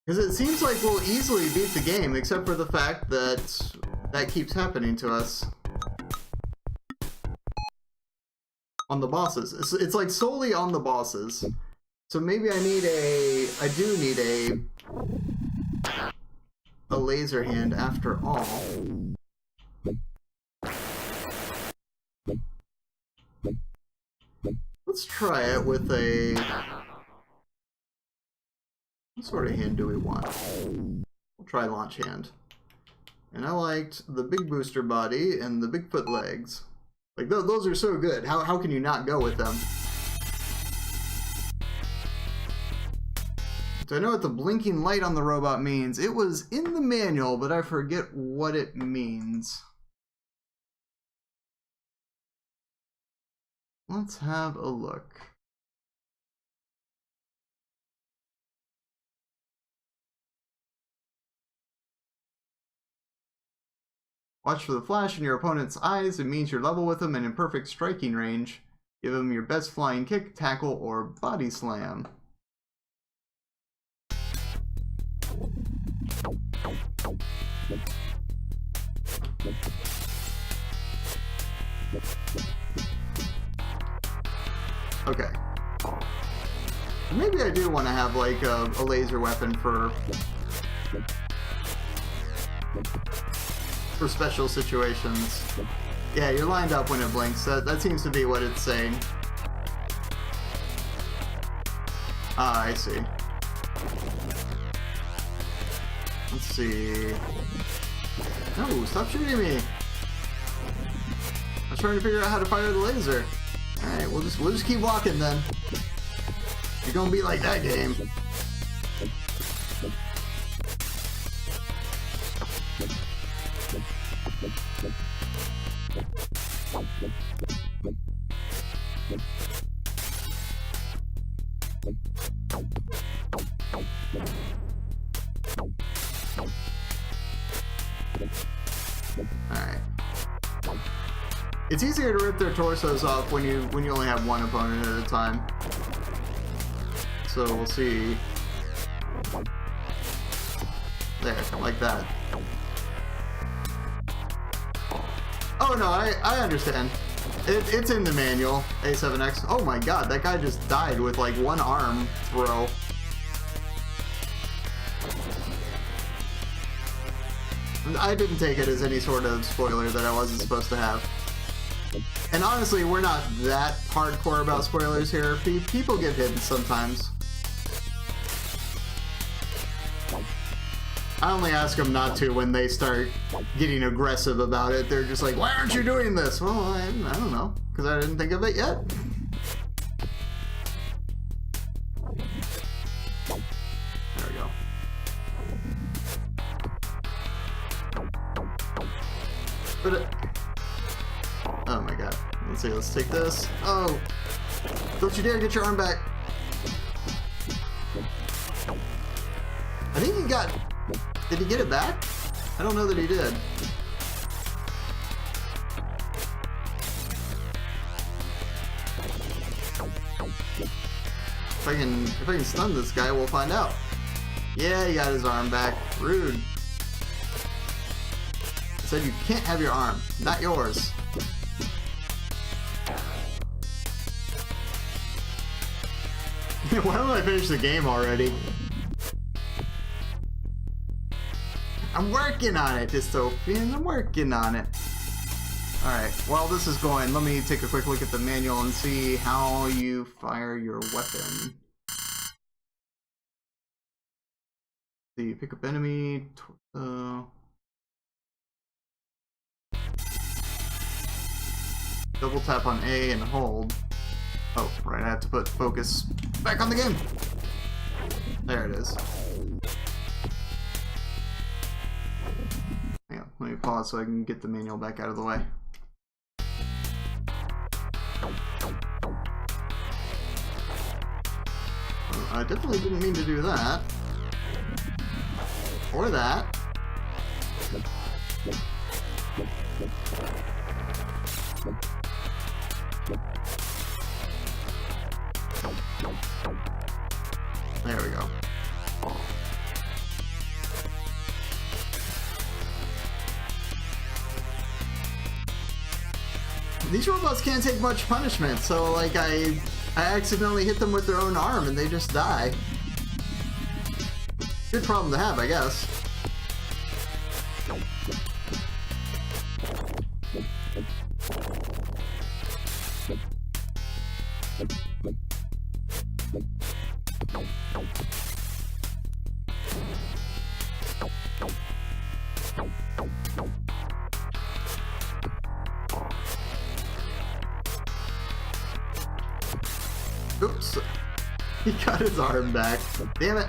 Because it seems like we'll easily beat the game, except for the fact that that keeps happening to us. On the bosses. It's like solely on the bosses. So maybe I do need a laser hand after all. Let's try it with a... What sort of hand do we want? We'll try launch hand. And I liked the big booster body and the Bigfoot legs. Like, those are so good. How can you not go with them? So I know what the blinking light on the robot means. It was in the manual, but I forget what it means. Let's have a look. Watch for the flash in your opponent's eyes. It means you're level with them and in perfect striking range. Give them your best flying kick, tackle, or body slam. Okay. Maybe I do want to have like a laser weapon for special situations. Yeah, you're lined up when it blinks. That seems to be what it's saying. Ah, I see. Let's see. No, stop shooting me! I was trying to figure out how to fire the laser. Alright, we'll just keep walking then. You're gonna be like that game. Alright. It's easier to rip their torsos off when you only have one opponent at a time. So we'll see. There, like that. Oh no, I understand. It's in the manual, A7X. Oh my god, that guy just died with like one arm throw. I didn't take it as any sort of spoiler that I wasn't supposed to have. And honestly, we're not that hardcore about spoilers here. People get hidden sometimes. I only ask them not to when they start getting aggressive about it. They're just like, why aren't you doing this? Well, I don't know, because I didn't think of it yet. There we go. But oh my god. Let's see, let's take this. Oh! Don't you dare get your arm back! I think he got... Did he get it back? I don't know that he did. If I can stun this guy, we'll find out. Yeah, he got his arm back. Rude. I said you can't have your arm. Not yours. Why don't I finish the game already? I'm working on it, Dystopian. I'm working on it. Alright, while this is going, let me take a quick look at the manual and see how you fire your weapon. See, pick up enemy, torso. Double tap on A and hold. Oh, right, I have to put focus back on the game. There it is. Hang on, let me pause so I can get the manual back out of the way. I definitely didn't mean to do that. Or that. There we go. these robots can't take much punishment, so like I accidentally hit them with their own arm and they just die. Good problem to have, I guess. Oops. He got his arm back. Damn it.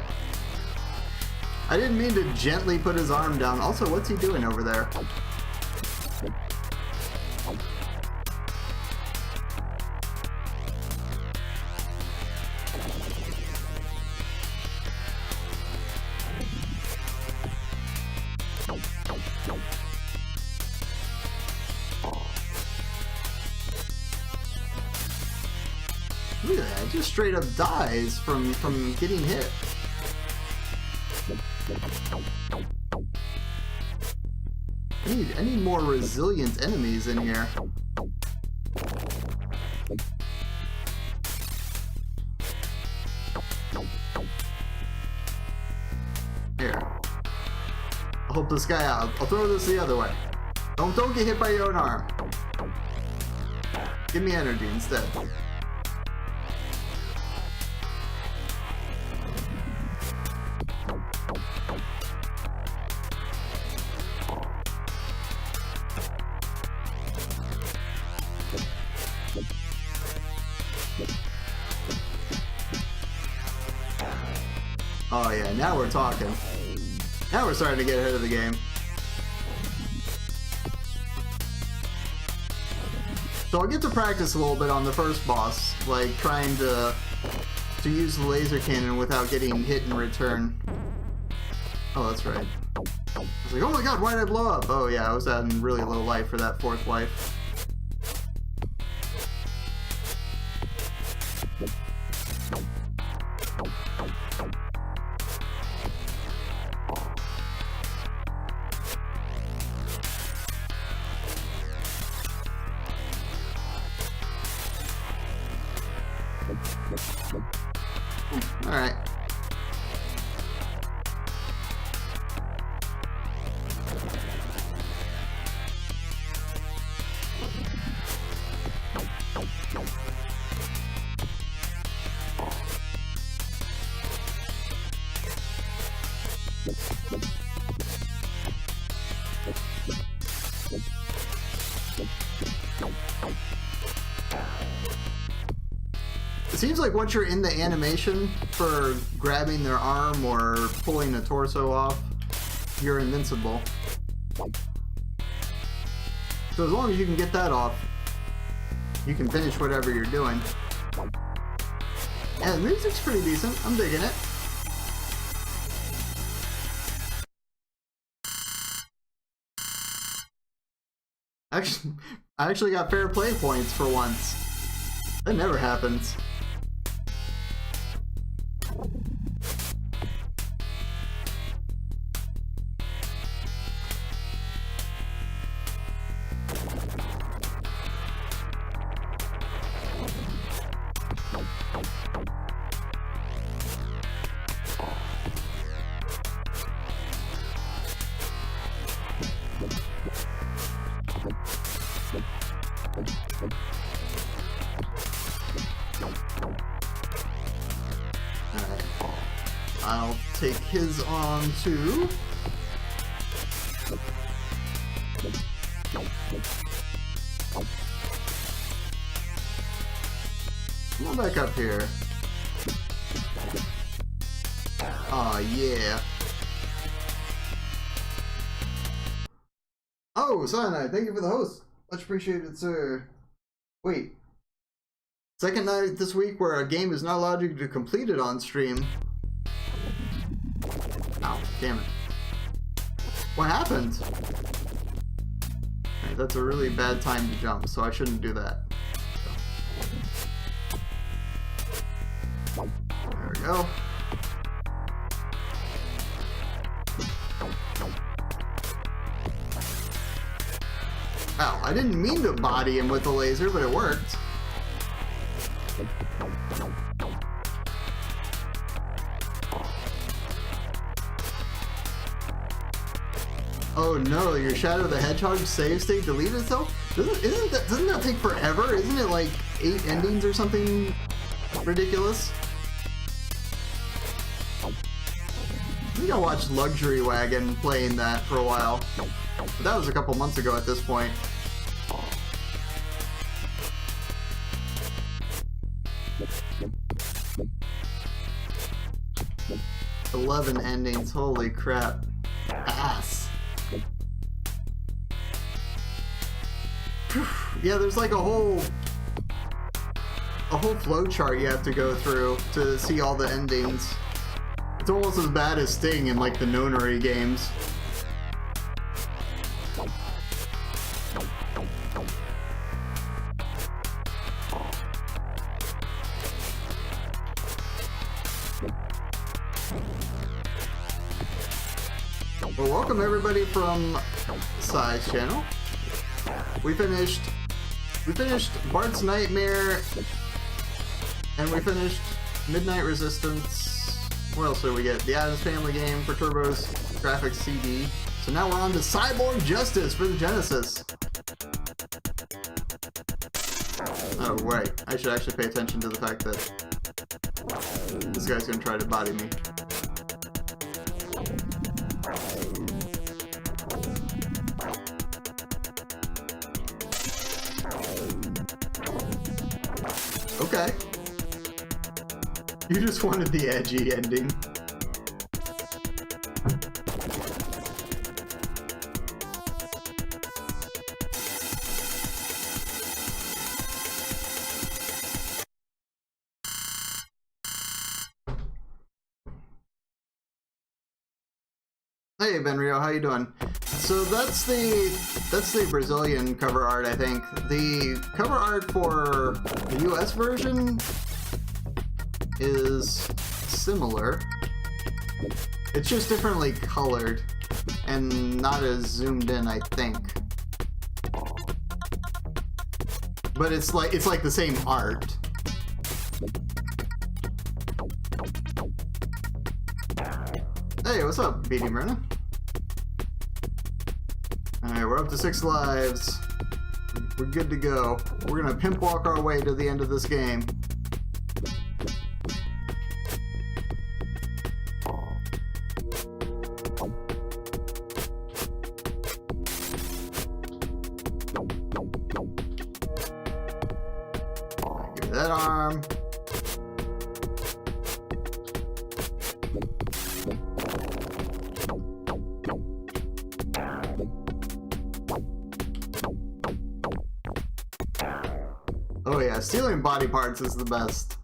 I didn't mean to gently put his arm down. Also, what's he doing over there? Look at that, it just straight up dies from getting hit. I need more resilient enemies in here. Here. I'll help this guy out. I'll throw this the other way. Don't get hit by your own arm. Give me energy instead. Oh yeah, now we're talking. Now we're starting to get ahead of the game. So I'll get to practice a little bit on the first boss, like trying to use the laser cannon without getting hit in return. Oh, that's right. I was like, oh my god, why did I blow up? Oh yeah, I was at really low life for that fourth life. Alright. It seems like once you're in the animation for grabbing their arm or pulling the torso off, you're invincible. So as long as you can get that off, you can finish whatever you're doing. Yeah, the music's pretty decent. I'm digging it. I actually got fair play points for once. That never happens. I'll take his on too. Come on back up here. Aw, yeah. Oh, Cyanide, thank you for the host. Much appreciated, sir. Wait. Second night this week where a game is not allowed you to complete it on stream. Ow, damn it. What happened? Right, that's a really bad time to jump, so I shouldn't do that. There we go. Ow, I didn't mean to body him with the laser, but it worked. Oh no, your Shadow the Hedgehog save state deleted itself? Doesn't that take forever? Isn't it like 8 endings or something ridiculous? I think I watched Luxury Wagon playing that for a while. But that was a couple months ago at this point. "11 endings, holy crap. Ass. Yeah, there's like a whole flow chart you have to go through to see all the endings. It's almost as bad as Sting in like the Nonary games. Well, welcome everybody from Cy's channel. We finished Bart's Nightmare, and we finished Midnight Resistance. What else did we get? The Addams Family game for Turbo's graphics CD. So now we're on to Cyborg Justice for the Genesis. Oh, right. I should actually pay attention to the fact that this guy's gonna try to body me. Okay. You just wanted the edgy ending. Hey Benrio, how you doing? So that's the Brazilian cover art, I think. The cover art for the US version is similar. It's just differently colored and not as zoomed in, I think. But it's like the same art. Hey, what's up, BD Myrna? Alright, we're up to 6 lives. We're good to go. We're gonna pimp walk our way to the end of this game. Give that arm. Oh yeah, stealing body parts is the best.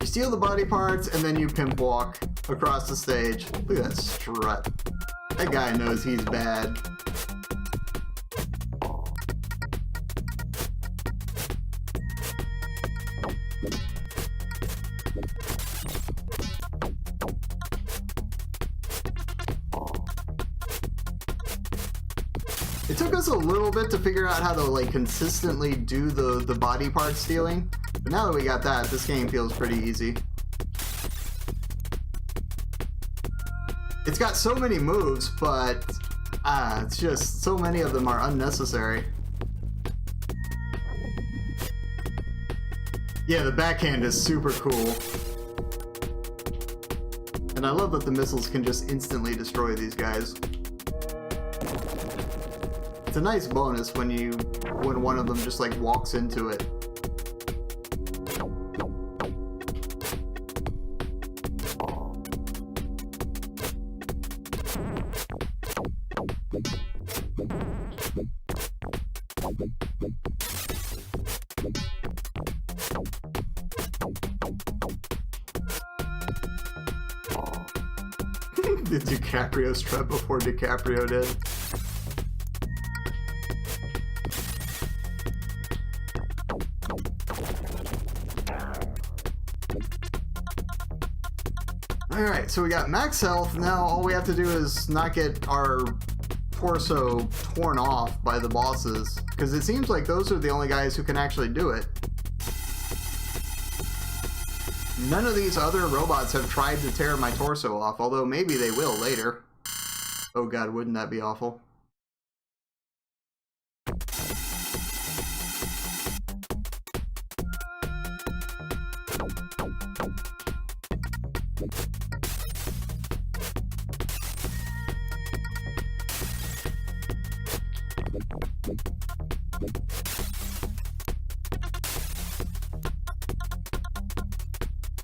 You steal the body parts and then you pimp walk across the stage. Look at that strut. That guy knows he's bad. It took us a little bit to figure out how to like consistently do the body part stealing, but now that we got that, this game feels pretty easy. It's got so many moves, but it's just so many of them are unnecessary. Yeah, the backhand is super cool. And I love that the missiles can just instantly destroy these guys. It's a nice bonus when one of them just like walks into it. Did DiCaprio strut before DiCaprio did? Alright, so we got max health. Now all we have to do is not get our torso torn off by the bosses, because it seems like those are the only guys who can actually do it. None of these other robots have tried to tear my torso off, although maybe they will later. Oh god, wouldn't that be awful?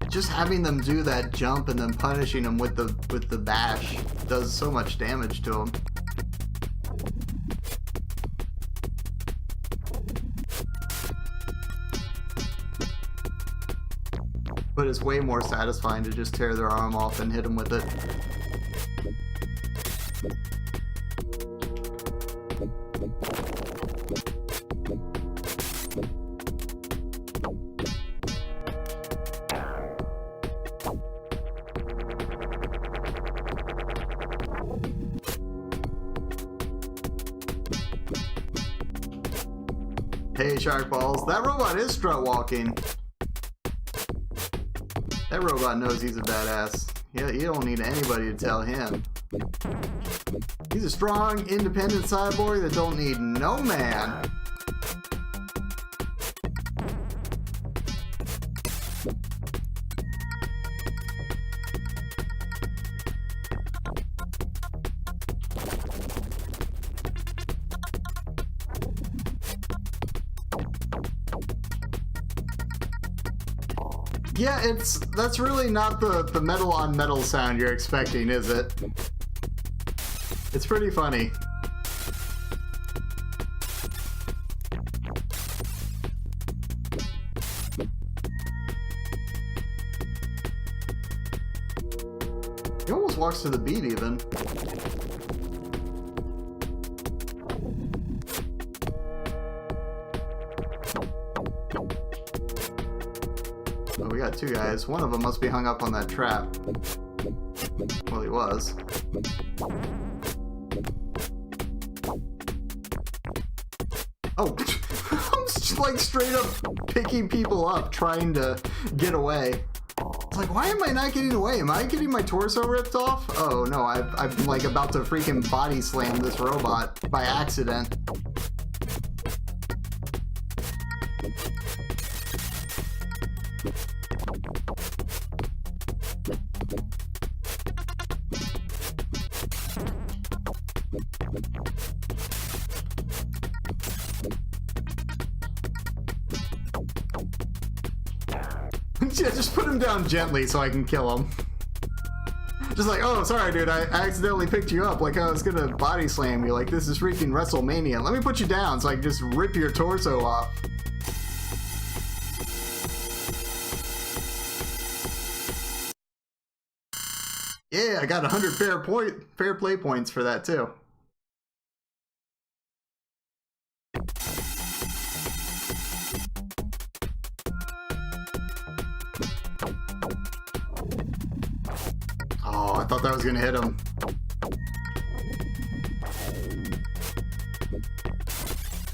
Just having them do that jump and then punishing them with the bash does so much damage to them. But it's way more satisfying to just tear their arm off and hit them with it. Hey, Shark Balls, that robot is strut walking. That robot knows he's a badass. You don't need anybody to tell him. He's a strong, independent cyborg that don't need no man. Yeah, that's really not the metal on metal sound you're expecting, is it? It's pretty funny. He almost walks to the beat even. Oh, we got two guys. One of them must be hung up on that trap. Well, he was. Oh, I'm just like straight up picking people up, trying to get away. It's like, why am I not getting away? Am I getting my torso ripped off? Oh no, I'm like about to freaking body slam this robot by accident. Yeah, just put him down gently so I can kill him. Just like, oh, sorry, dude, I accidentally picked you up like I was gonna body slam you. Like, this is freaking WrestleMania. Let me put you down so I can just rip your torso off. Yeah, I got 100 fair play points for that too. Oh, I thought that was gonna hit him.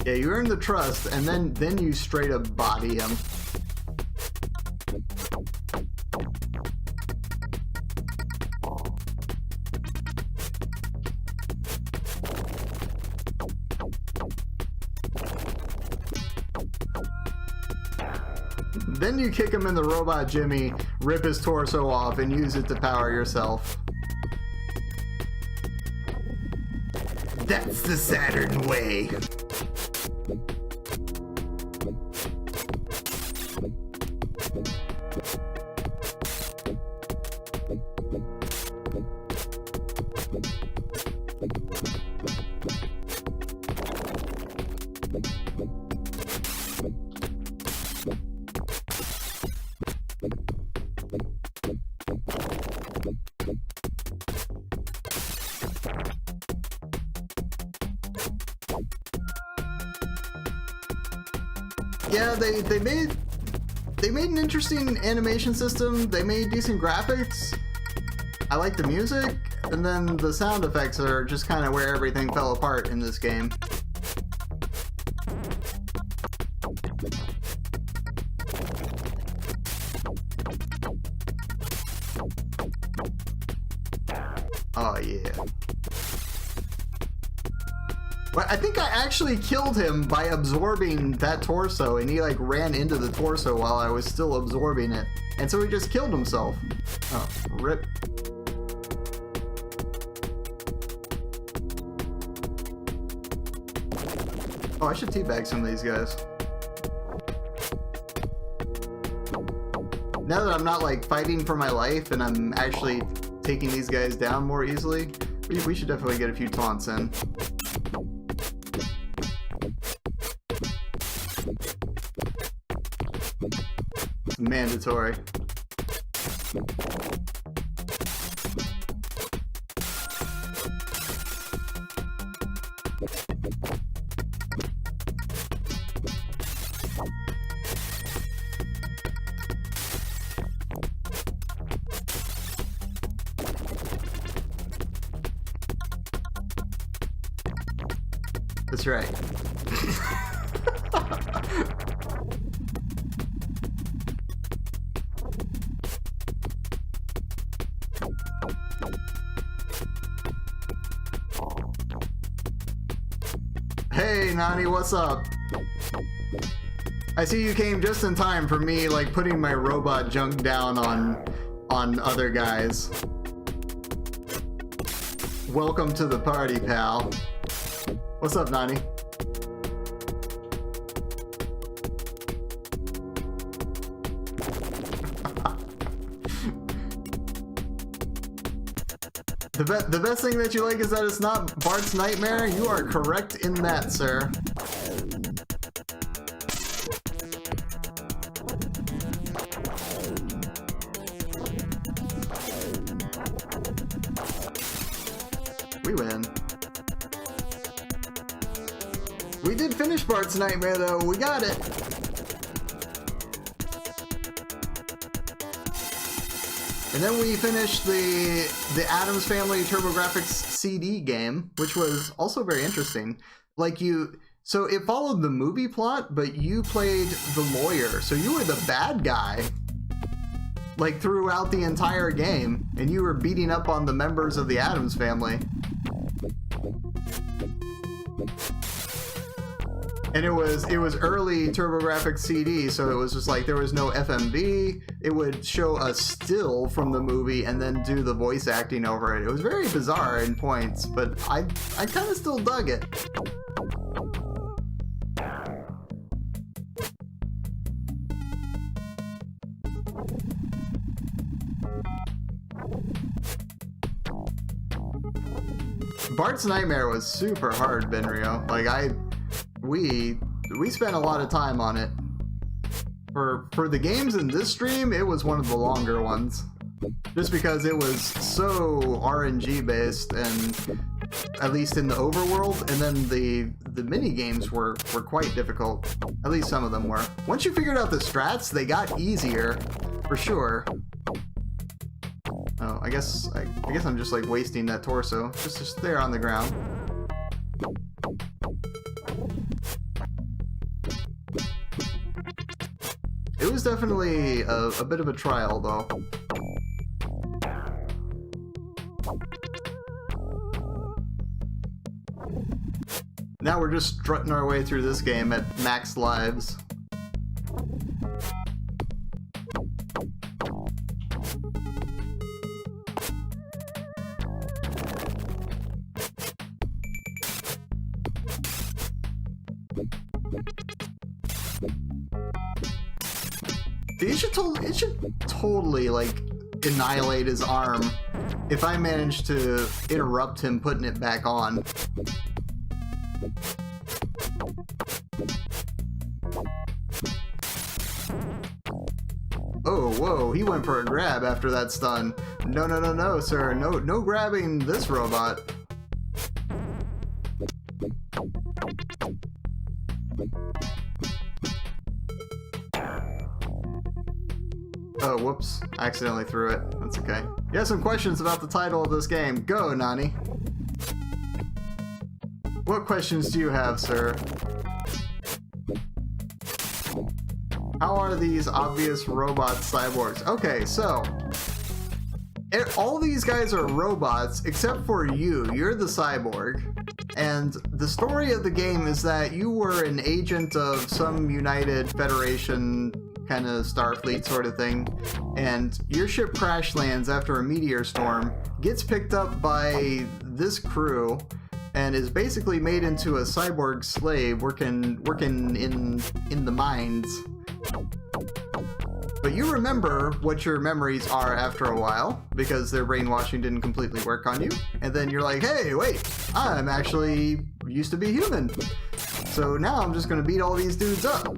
Yeah, you earn the trust, and then you straight up body him. Then you kick him in the robot Jimmy, rip his torso off, and use it to power yourself. That's the Saturn way. Yeah, they made an interesting animation system. They made decent graphics. I like the music. and then the sound effects are just kind of where everything fell apart in this game. Oh yeah. But I think I actually killed him by absorbing that torso, and he like ran into the torso while I was still absorbing it. And so he just killed himself. Oh, rip. Oh, I should teabag some of these guys. Now that I'm not like fighting for my life and I'm actually taking these guys down more easily, we should definitely get a few taunts in. It's mandatory. That's right. Hey, Nani, what's up? I see you came just in time for me, like, putting my robot junk down on other guys. Welcome to the party, pal. What's up, Nani? The best thing that you like is that it's not Bart's Nightmare? You are correct in that, sir. We win. We did finish Bart's Nightmare, though. We got it. And then we finished the Addams Family TurboGrafx CD game, which was also very interesting. Like so it followed the movie plot, but you played the lawyer. So you were the bad guy, like throughout the entire game, and you were beating up on the members of the Addams Family. And it was early TurboGrafx CD, so it was just like there was no FMV. It would show a still from the movie and then do the voice acting over it. It was very bizarre in points, but I kind of still dug it. Bart's Nightmare was super hard, Benrio. Like we spent a lot of time on it. For the games in this stream, it was one of the longer ones. Just because it was so RNG based, and at least in the overworld, and then the mini games were quite difficult. At least some of them were. Once you figured out the strats, they got easier, for sure. Oh, I guess I'm just like wasting that torso. Just there on the ground. It was definitely a bit of a trial, though. Now we're just strutting our way through this game at max lives. It should totally, like, annihilate his arm if I manage to interrupt him putting it back on. Oh, whoa, he went for a grab after that stun. No, sir. No grabbing this robot. Oh, whoops. I accidentally threw it. That's okay. You have some questions about the title of this game. Go, Nani. What questions do you have, sir? How are these obvious robot cyborgs? Okay, so... all these guys are robots, except for you. You're the cyborg. And the story of the game is that you were an agent of some United Federation kind of Starfleet sort of thing, and your ship crash lands after a meteor storm, gets picked up by this crew, and is basically made into a cyborg slave working in the mines. But you remember what your memories are after a while, because their brainwashing didn't completely work on you. And then you're like, hey, wait, I'm actually used to be human. So now I'm just gonna beat all these dudes up.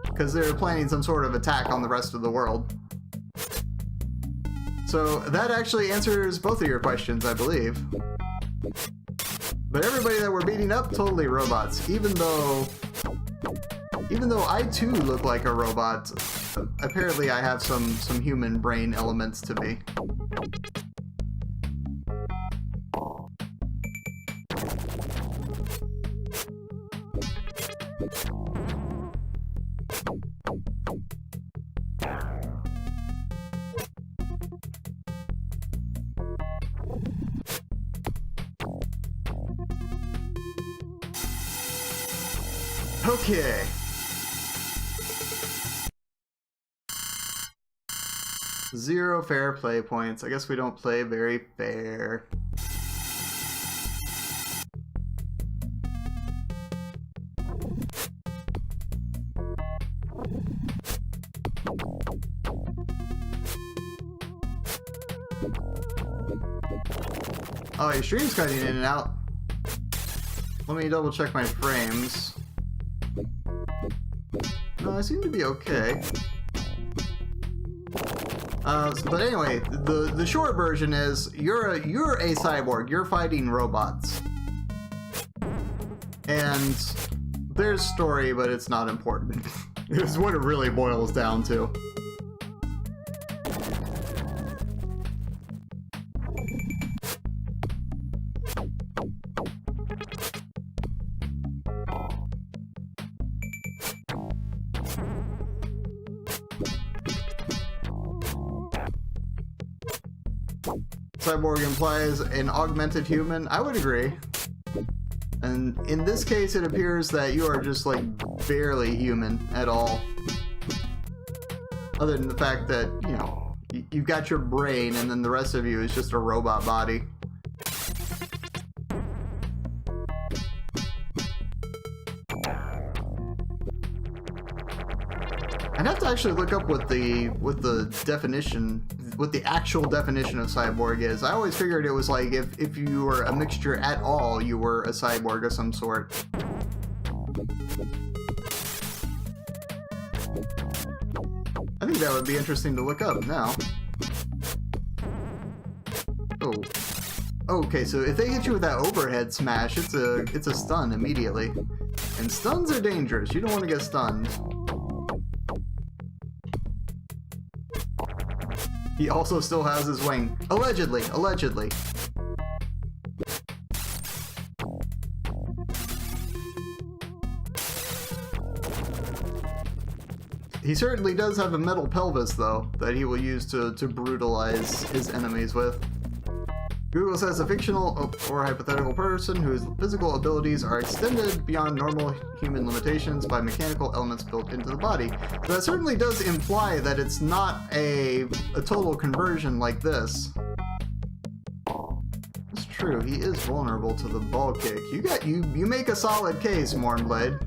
Because they're planning some sort of attack on the rest of the world. So that actually answers both of your questions, I believe. But everybody that we're beating up, totally robots. Even though I too look like a robot, apparently I have some human brain elements to me. Okay. Zero fair play points. I guess we don't play very fair. Oh, your stream's cutting in and out. Let me double check my frames. No, I seem to be okay. But anyway, the short version is you're a cyborg. You're fighting robots, and there's story, but it's not important. It's what it really boils down to. Cyborg implies an augmented human. I would agree. And in this case, it appears that you are just like barely human at all. Other than the fact that, you know, you've got your brain and then the rest of you is just a robot body. I'd have to actually look up what the actual definition of cyborg is. I always figured it was like if you were a mixture at all, you were a cyborg of some sort. I think that would be interesting to look up now. Oh. Okay, so if they hit you with that overhead smash, it's a stun immediately. And stuns are dangerous. You don't want to get stunned. He also still has his wing. Allegedly. Allegedly. He certainly does have a metal pelvis, though, that he will use to brutalize his enemies with. Google says a fictional or hypothetical person whose physical abilities are extended beyond normal human limitations by mechanical elements built into the body. So that certainly does imply that it's not a total conversion like this. It's true, he is vulnerable to the ball kick. You make a solid case, Mornblade.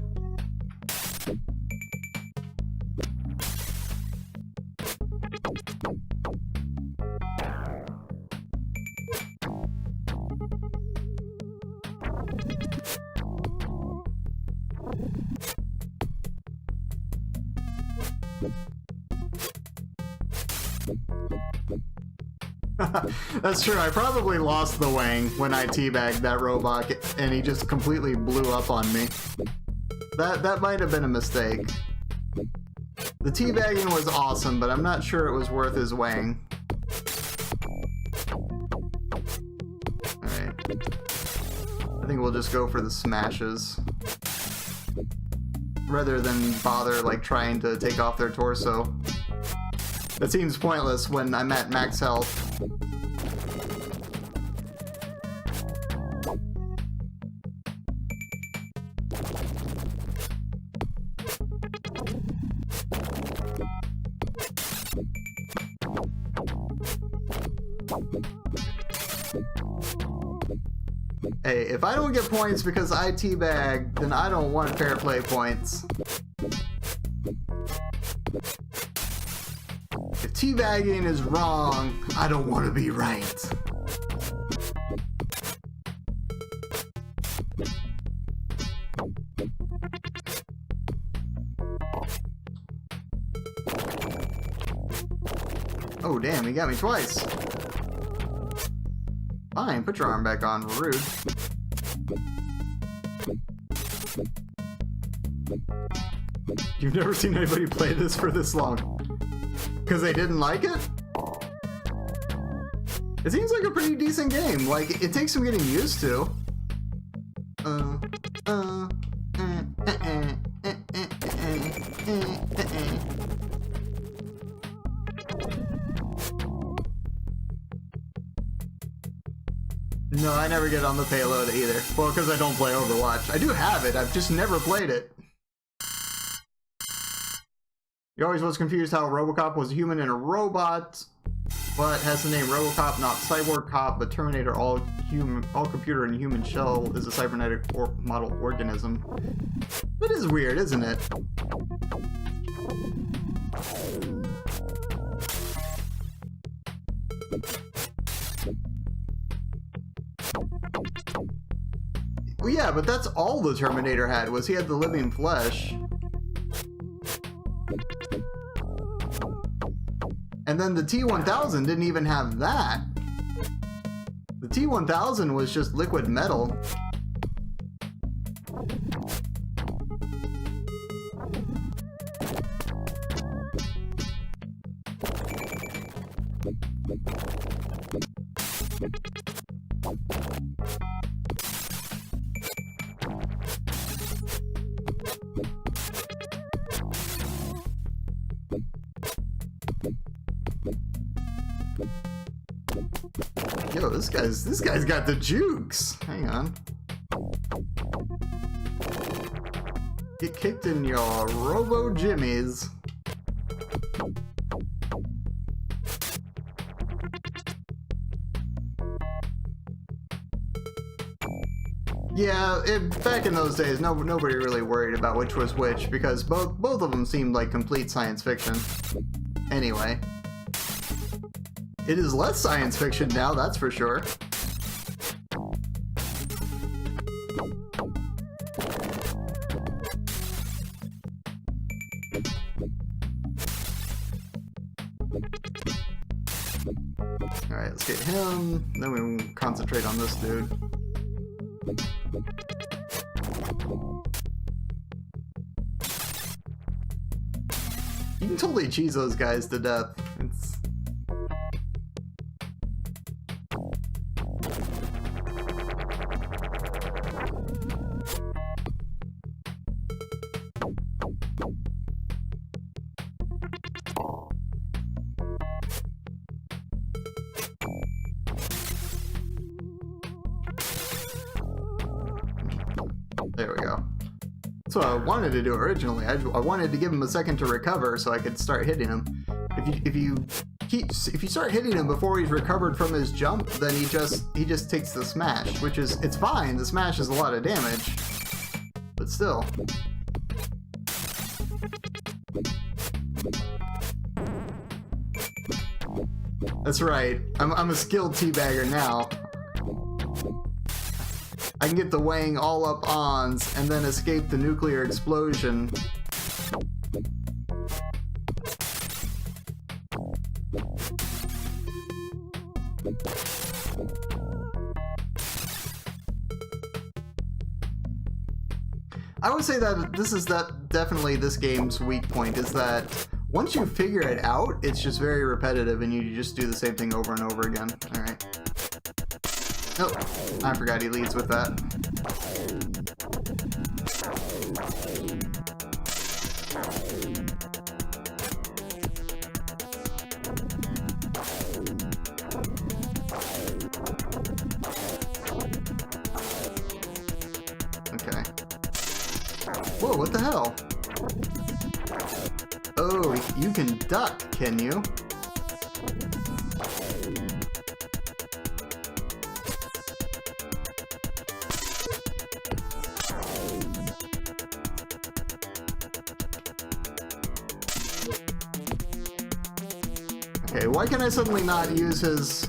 That's true, I probably lost the wang when I teabagged that robot and he just completely blew up on me. That might have been a mistake. The teabagging was awesome, but I'm not sure it was worth his weighing. Alright. I think we'll just go for the smashes. Rather than bother, like, trying to take off their torso. That seems pointless when I'm at max health. Hey, if I don't get points because I teabag, then I don't want fair play points. If teabagging is wrong, I don't want to be right. Oh damn, he got me twice. Fine, put your arm back on, rude. You've never seen anybody play this for this long. Because they didn't like it? It seems like a pretty decent game. Like, it takes some getting used to. No, I never get on the payload either. Well, because I don't play Overwatch. I do have it, I've just never played it. You always was confused how Robocop was a human and a robot, but has the name Robocop, not Cyborg Cop, but Terminator, all computer and human shell, is a cybernetic model organism. That is weird, isn't it? Well, yeah, but that's all the Terminator had, was he had the living flesh. And then the T-1000 didn't even have that. The T-1000 was just liquid metal. Yo, this guy's got the jukes. Hang on. Get kicked in your robo jimmies. Yeah, back in those days, nobody really worried about which was which because both of them seemed like complete science fiction. Anyway. It is less science fiction now, that's for sure. Alright, let's get him, then we can concentrate on this dude. You can totally cheese those guys to death. There we go. That's what I wanted to do originally. I wanted to give him a second to recover so I could start hitting him. If you start hitting him before he's recovered from his jump, then he just takes the smash, which is, it's fine. The smash is a lot of damage, but still. That's right. I'm a skilled teabagger now. I can get the weighing all up ons and then escape the nuclear explosion. I would say that this is definitely this game's weak point, is that once you figure it out, it's just very repetitive and you just do the same thing over and over again. Alright. Oh, I forgot he leads with that. Okay. Whoa, what the hell? Oh, you can duck, can you? Okay, why can I suddenly not use his...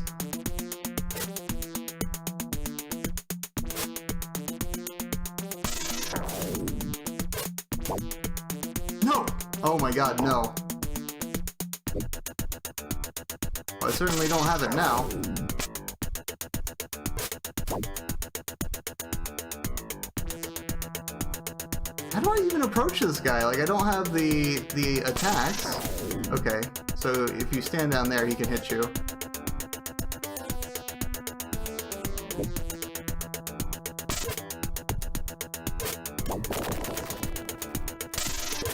No! Oh my god, no. Well, I certainly don't have it now. How do I even approach this guy? Like, I don't have the attacks. Okay, so if you stand down there, he can hit you.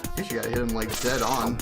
I guess you gotta hit him, like, dead on.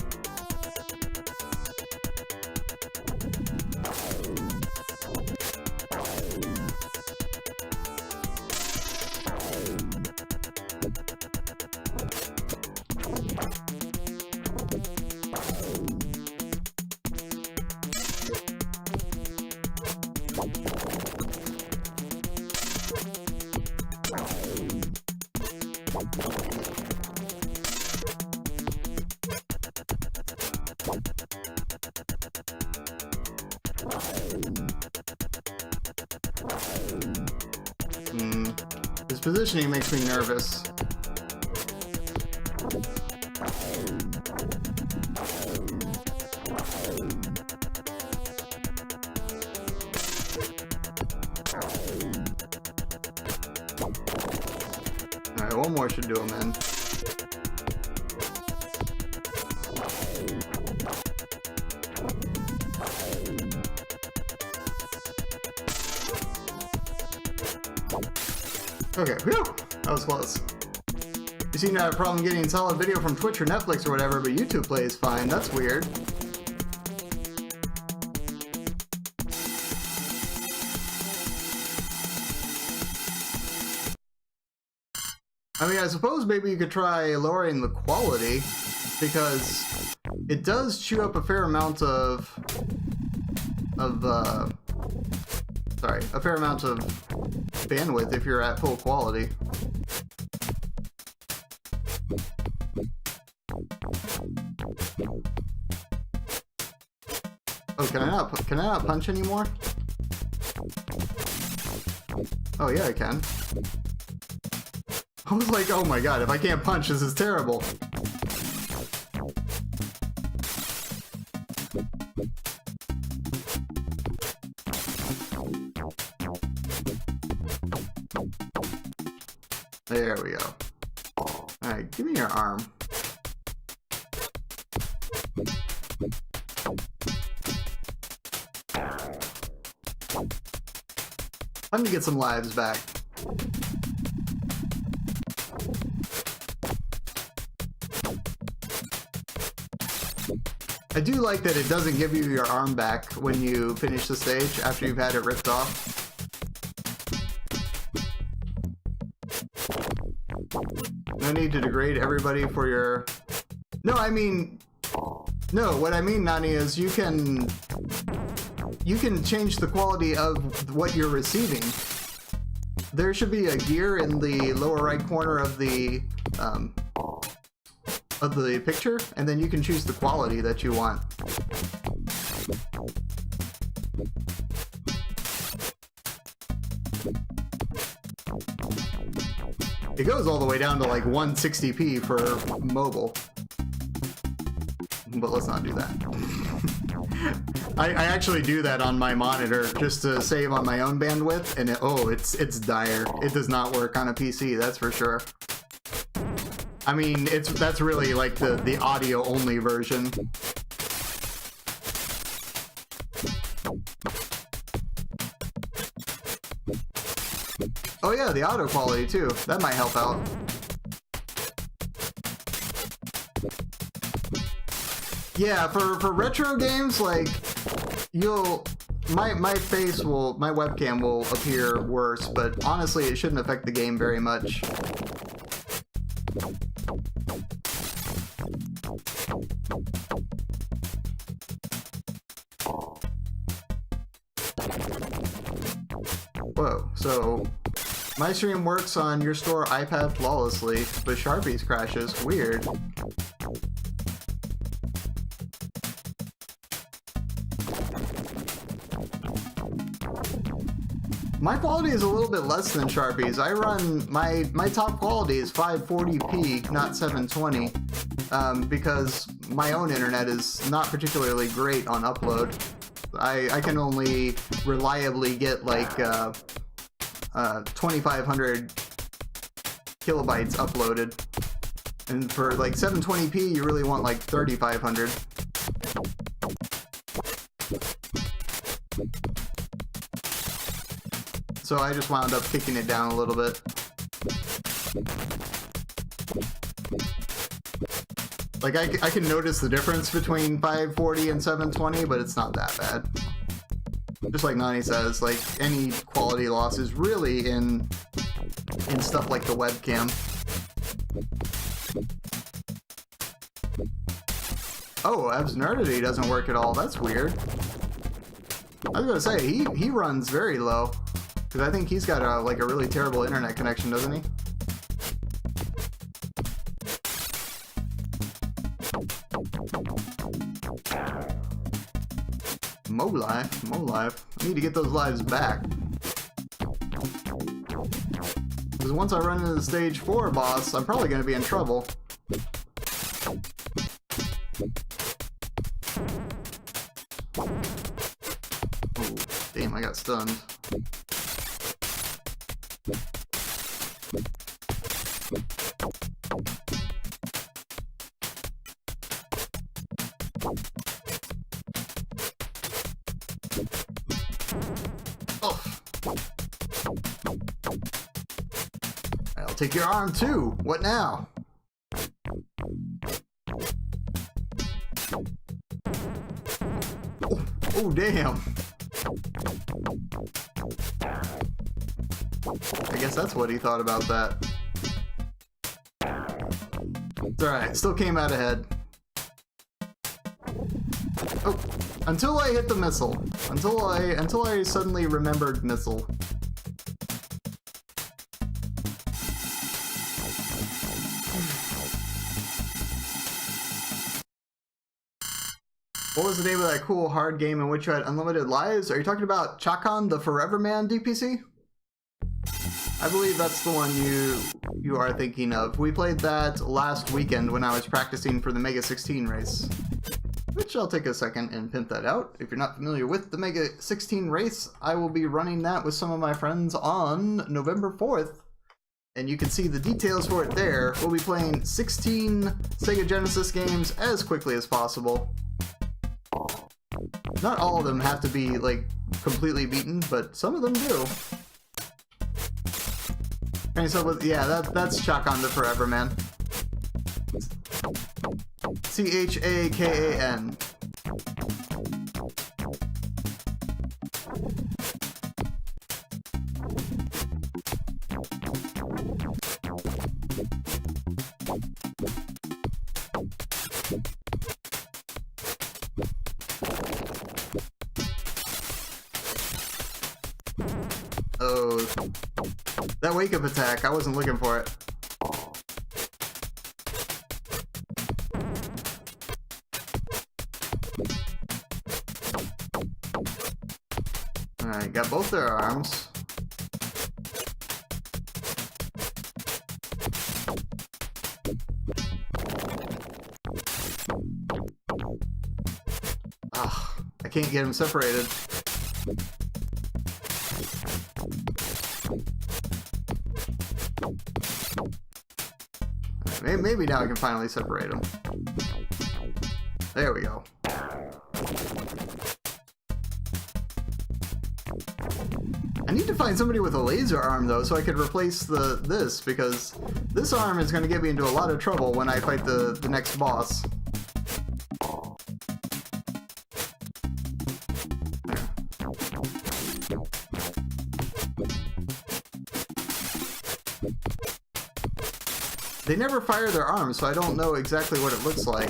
His positioning makes me nervous. Alright, one more should do him in. Okay, whew! That was close. You seem to have a problem getting solid video from Twitch or Netflix or whatever, but YouTube Play is fine. That's weird. I mean, I suppose maybe you could try lowering the quality, because it does chew up a fair amount of bandwidth if you're at full quality. Oh, can I not punch anymore? Oh yeah, I can. I was like, oh my god, if I can't punch, this is terrible. There we go. Alright, give me your arm. Time to get some lives back. I do like that it doesn't give you your arm back when you finish the stage after you've had it ripped off. No need to degrade everybody for your... No, I mean... No, what I mean, Nani, is you can change the quality of what you're receiving. There should be a gear in the lower right corner of the picture, and then you can choose the quality that you want. It goes all the way down to like 160p for mobile. But let's not do that. I actually do that on my monitor just to save on my own bandwidth, and it's dire. It does not work on a PC, that's for sure. I mean, that's really like the audio only version. Oh yeah, the auto quality too. That might help out. Yeah, for retro games, like my webcam will appear worse, but honestly it shouldn't affect the game very much. Whoa, so my stream works on your store iPad flawlessly, but Sharpies crashes. Weird. My quality is a little bit less than Sharpies. I run my top quality is 540p, not 720, because my own internet is not particularly great on upload. I can only reliably get like 2,500 kilobytes uploaded, and for like 720p you really want like 3,500. So I just wound up kicking it down a little bit. Like I can notice the difference between 540 and 720, but it's not that bad. Just like Nani says, like any quality loss is really in stuff like the webcam. Oh, Absurdity doesn't work at all. That's weird. I was gonna say he runs very low, because I think he's got a really terrible internet connection, doesn't he? Mo life. I need to get those lives back. Because once I run into the stage 4 boss, I'm probably going to be in trouble. Oh, damn, I got stunned. I'll take your arm too. What now? Oh damn. I guess that's what he thought about that. It's alright, still came out ahead. Oh, until I hit the missile. Until I suddenly remembered missile. What was the name of that cool hard game in which you had unlimited lives? Are you talking about Chakan the Forever Man DPC? I believe that's the one you are thinking of. We played that last weekend when I was practicing for the Mega 16 race. Which I'll take a second and pimp that out. If you're not familiar with the Mega 16 race, I will be running that with some of my friends on November 4th. And you can see the details for it there. We'll be playing 16 Sega Genesis games as quickly as possible. Not all of them have to be, like, completely beaten, but some of them do. And so, yeah, that's Chakan the Forever Man. Chakan. Oh, that wake up attack, I wasn't looking for it. Alright, got both their arms. Ah, I can't get them separated. maybe now I can finally separate them. There we go. I need to find somebody with a laser arm though, so I could replace this, because this arm is going to get me into a lot of trouble when I fight the next boss. They never fire their arms, so I don't know exactly what it looks like.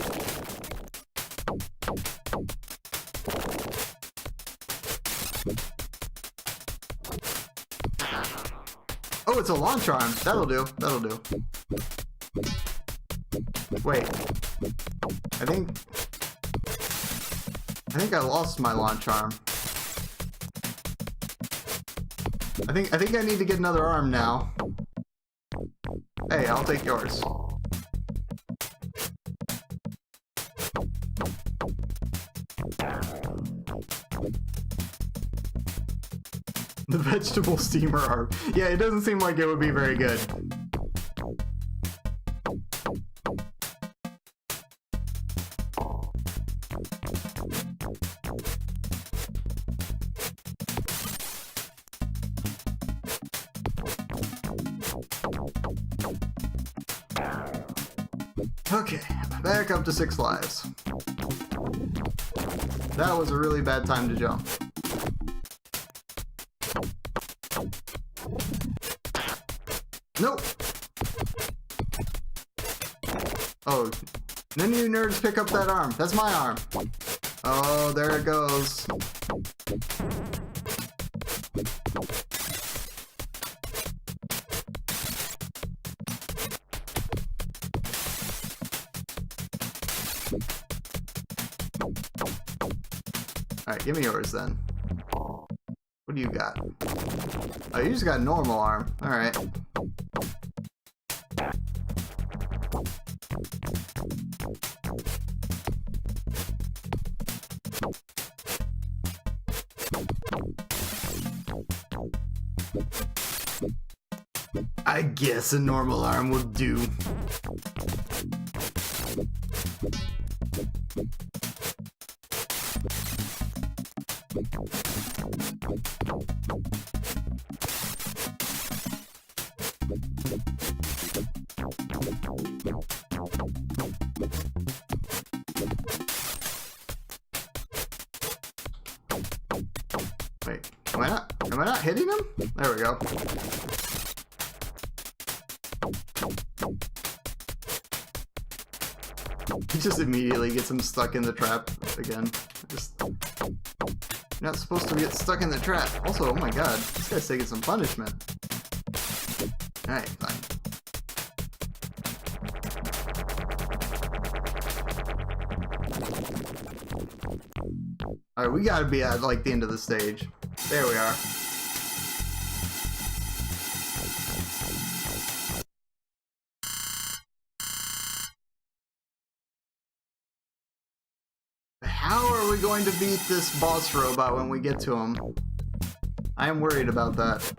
Oh, it's a launch arm. That'll do. That'll do. Wait. I think I lost my launch arm. I think I need to get another arm now. Hey, I'll take yours. The vegetable steamer arm. Yeah, it doesn't seem like it would be very good. Okay, back up to 6 lives. That was a really bad time to jump. Nope! Oh, none of you nerds pick up that arm. That's my arm. Oh, there it goes. Alright, give me yours then. What do you got? Oh, you just got a normal arm. Alright. I guess a normal arm would do. Wait, am I not hitting him? There we go. He just immediately gets him stuck in the trap again. You're not supposed to get stuck in the trap. Also, oh my god, this guy's taking some punishment. Alright, fine. Alright, we gotta be at like the end of the stage. There we are. How are we going to beat this boss robot when we get to him? I am worried about that.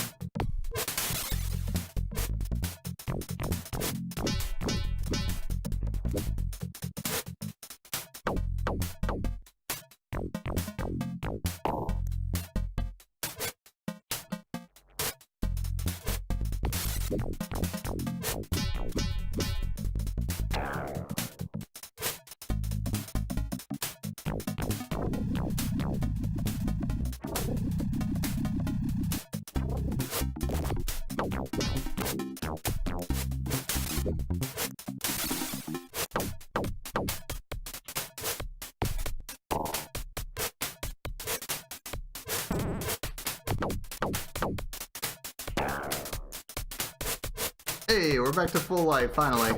Hey, we're back to full life, finally.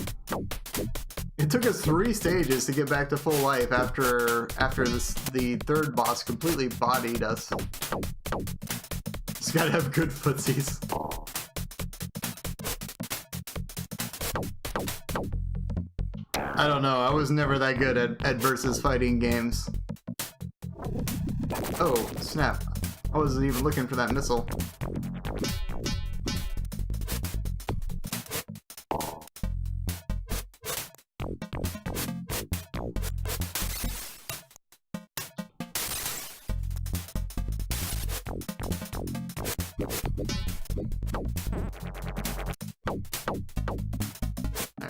It took us 3 stages to get back to full life after the third boss completely bodied us. Just gotta have good footsies. I don't know, I was never that good at versus fighting games. Oh, snap. I wasn't even looking for that missile. Alright,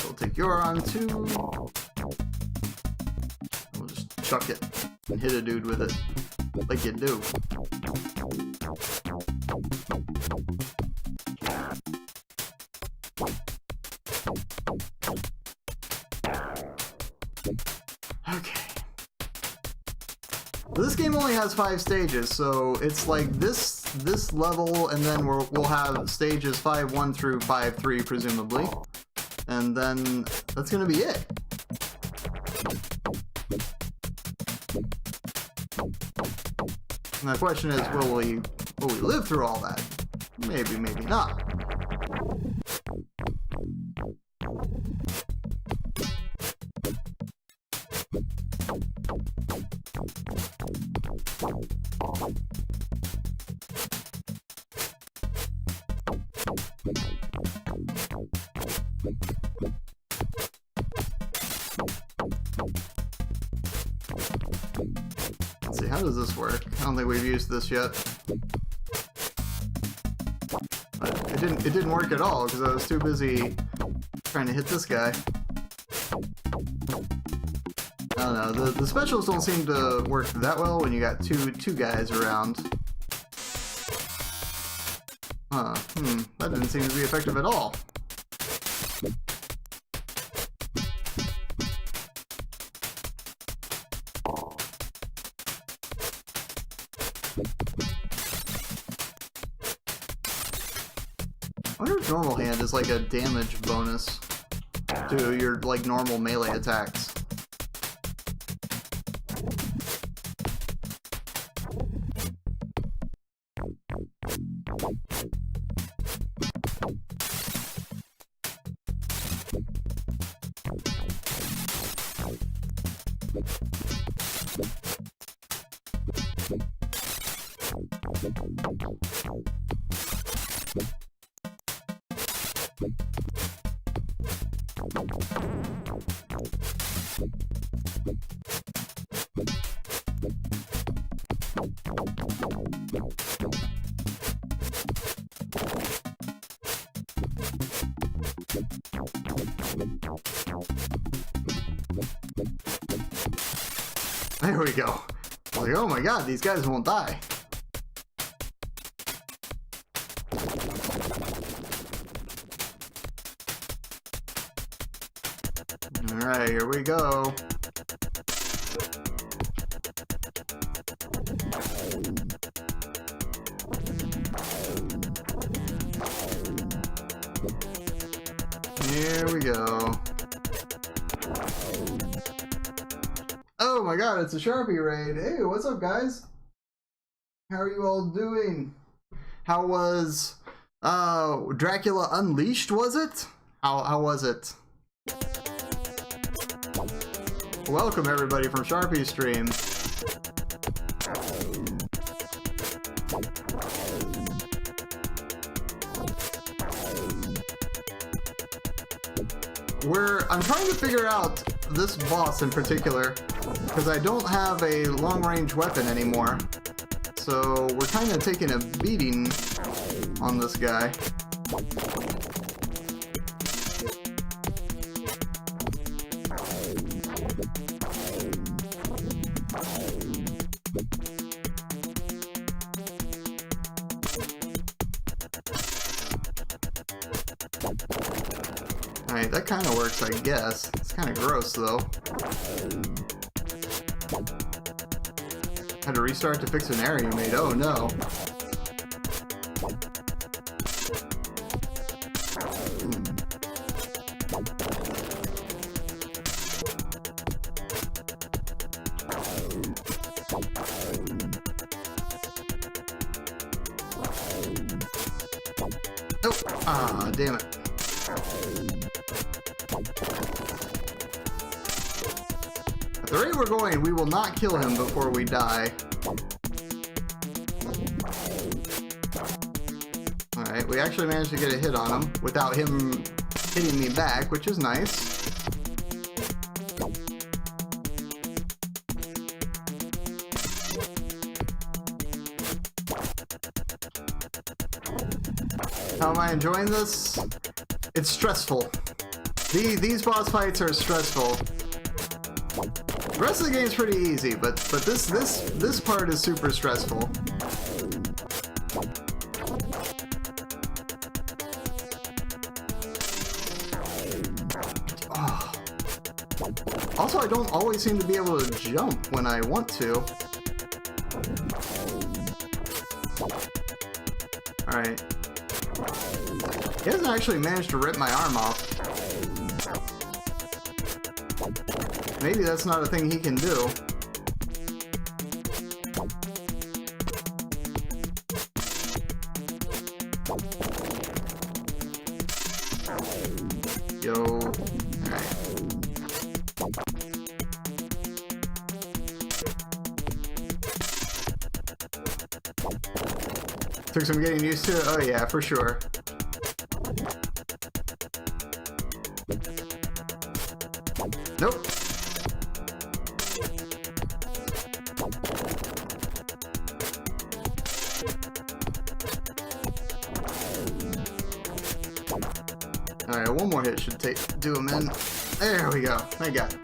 we'll take your on too. We'll just chuck it and hit a dude with it, like you do. Okay. This game only has 5 stages, so it's like this level, and then we'll have stages 5-1 through 5-3 presumably, and then that's gonna be it. And the question is, will we live through all that? Maybe, maybe not. Let's see, how does this work? I don't think we've used this yet. But it didn't work at all because I was too busy trying to hit this guy. I don't know, the specials don't seem to work that well when you got two guys around. That didn't seem to be effective at all. I wonder if normal hand is like a damage bonus to your like normal melee attacks. There we go. Like, oh my god, these guys won't die. Alright, here we go. Here we go. Oh my god, it's a Sharpie raid. Hey, what's up, guys? How are you all doing? How was Dracula Unleashed, was it? How was it? Welcome everybody from Sharpie stream. I'm trying to figure out this boss in particular, because I don't have a long-range weapon anymore. So we're kind of taking a beating on this guy. Alright, that kind of works, I guess. It's kind of gross, though. Had to restart to fix an error you made. Oh, no. Oh, ah, damn it. At the rate we're going, we will not kill him before we die. Alright, we actually managed to get a hit on him without him hitting me back, which is nice. How am I enjoying this? It's stressful. These boss fights are stressful. The rest of the game's pretty easy, but this part is super stressful. Oh. Also, I don't always seem to be able to jump when I want to. Alright. He hasn't actually managed to rip my arm off. Maybe that's not a thing he can do. Yo. Alright. Took some getting used to it? Oh yeah, for sure. Nope. Alright, one more hit should do him in. There we go. Thank God.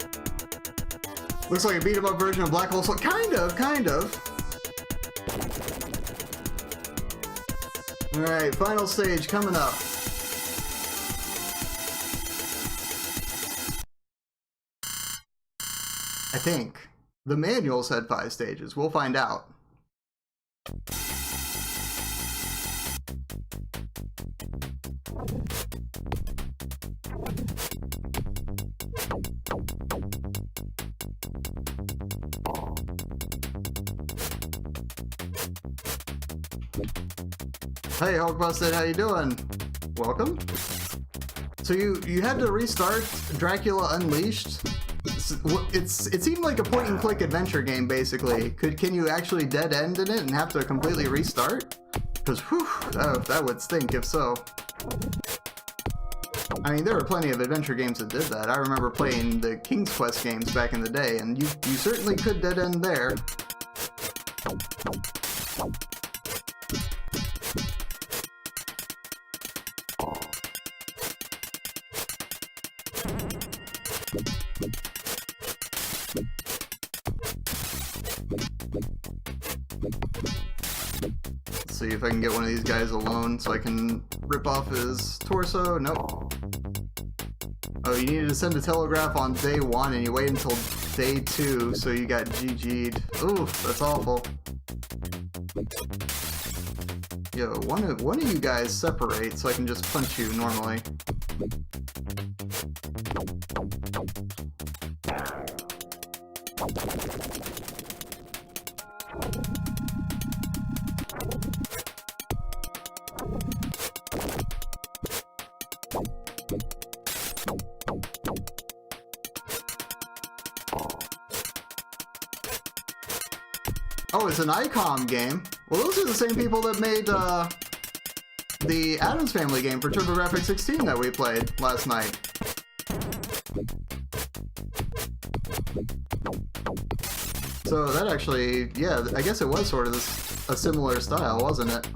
Looks like a beat 'em up version of Black Hole Soul. Kind of. Alright, final stage coming up. I think. The manual said 5 stages. We'll find out. Hey, Hulkbusted, how you doing? Welcome. So you had to restart Dracula Unleashed? It seemed like a point-and-click adventure game, basically. Can you actually dead end in it and have to completely restart? Because, whew, that would stink if so. I mean, there were plenty of adventure games that did that. I remember playing the King's Quest games back in the day, and you certainly could dead end there. Let's see if I can get one of these guys alone so I can rip off his torso. Nope. Oh, you needed to send a telegraph on day 1 and you wait until day 2, so you got GG'd. Oof, that's awful. Yo, one of you guys separate so I can just punch you normally. Oh, it's an ICOM game. Well, those are the same people that made the Addams Family game for TurboGrafx 16 that we played last night. So that actually, yeah, I guess it was sort of a similar style, wasn't it?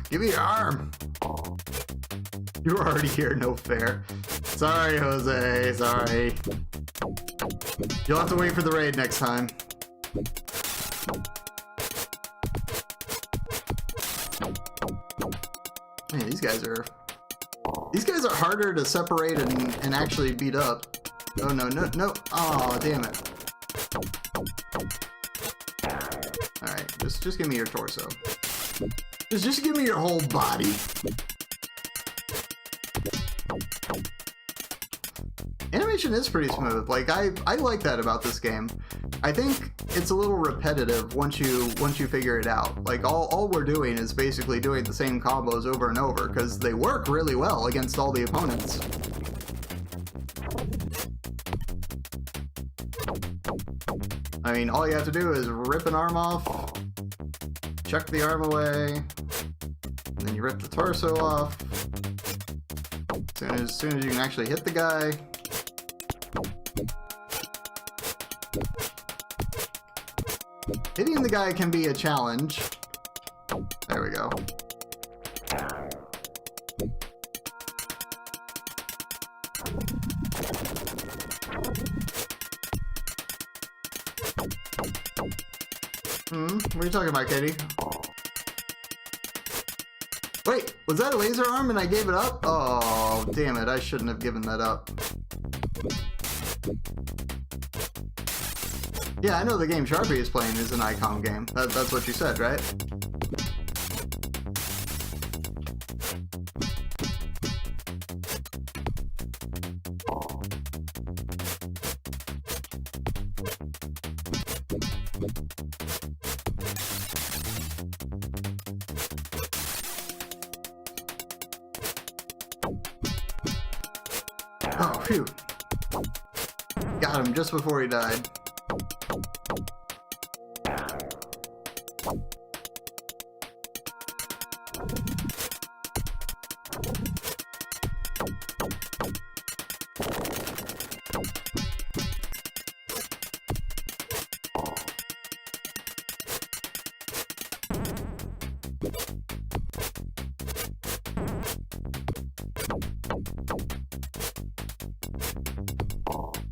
Give me your arm! You were already here, no fair. Sorry, Jose, sorry. You'll have to wait for the raid next time. Man, these guys are harder to separate and actually beat up. Oh no, no. Aw, damn it. Alright, just give me your torso. Just give me your whole body. Animation is pretty smooth. Like I like that about this game. I think it's a little repetitive once you figure it out. Like all we're doing is basically doing the same combos over and over because they work really well against all the opponents. I mean, all you have to do is rip an arm off, chuck the arm away, and then you rip the torso off. As soon as you can actually hit the guy. Hitting the guy can be a challenge. There we go. What are you talking about, Katie? Wait, was that a laser arm and I gave it up? Oh, damn it, I shouldn't have given that up. Yeah, I know the game Sharpie is playing is an Icon game. That's what you said, right? Oh, phew. Got him just before he died.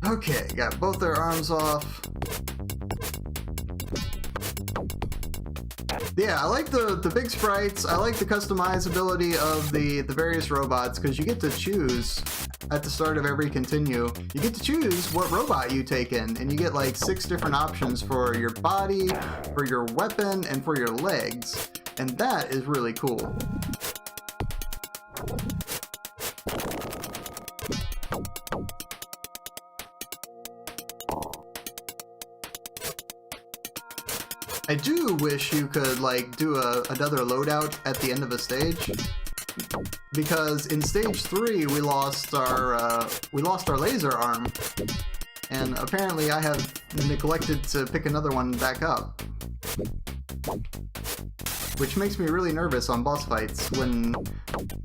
Okay, got both their arms off. Yeah, I like the big sprites. I like the customizability of the various robots because you get to choose at the start of every continue. You get to choose what robot you take in, and you get like 6 different options for your body, for your weapon, and for your legs. And that is really cool. I do wish you could like do another loadout at the end of a stage, because in stage 3 we lost our laser arm, and apparently I have neglected to pick another one back up, which makes me really nervous on boss fights when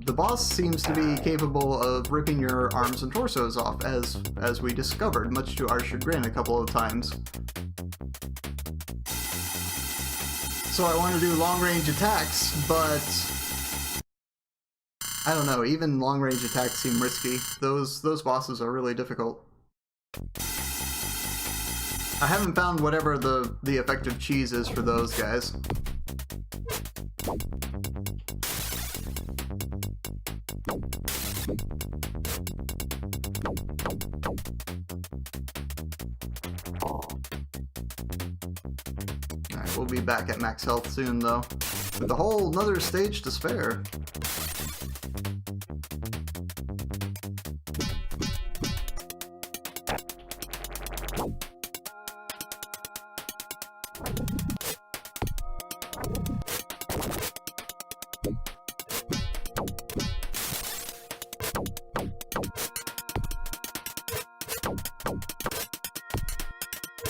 the boss seems to be capable of ripping your arms and torsos off, as we discovered, much to our chagrin a couple of times. So I want to do long-range attacks, but I don't know, even long-range attacks seem risky. Those bosses are really difficult. I haven't found whatever the effective cheese is for those guys. Alright, we'll be back at max health soon though, with a whole nother stage to spare.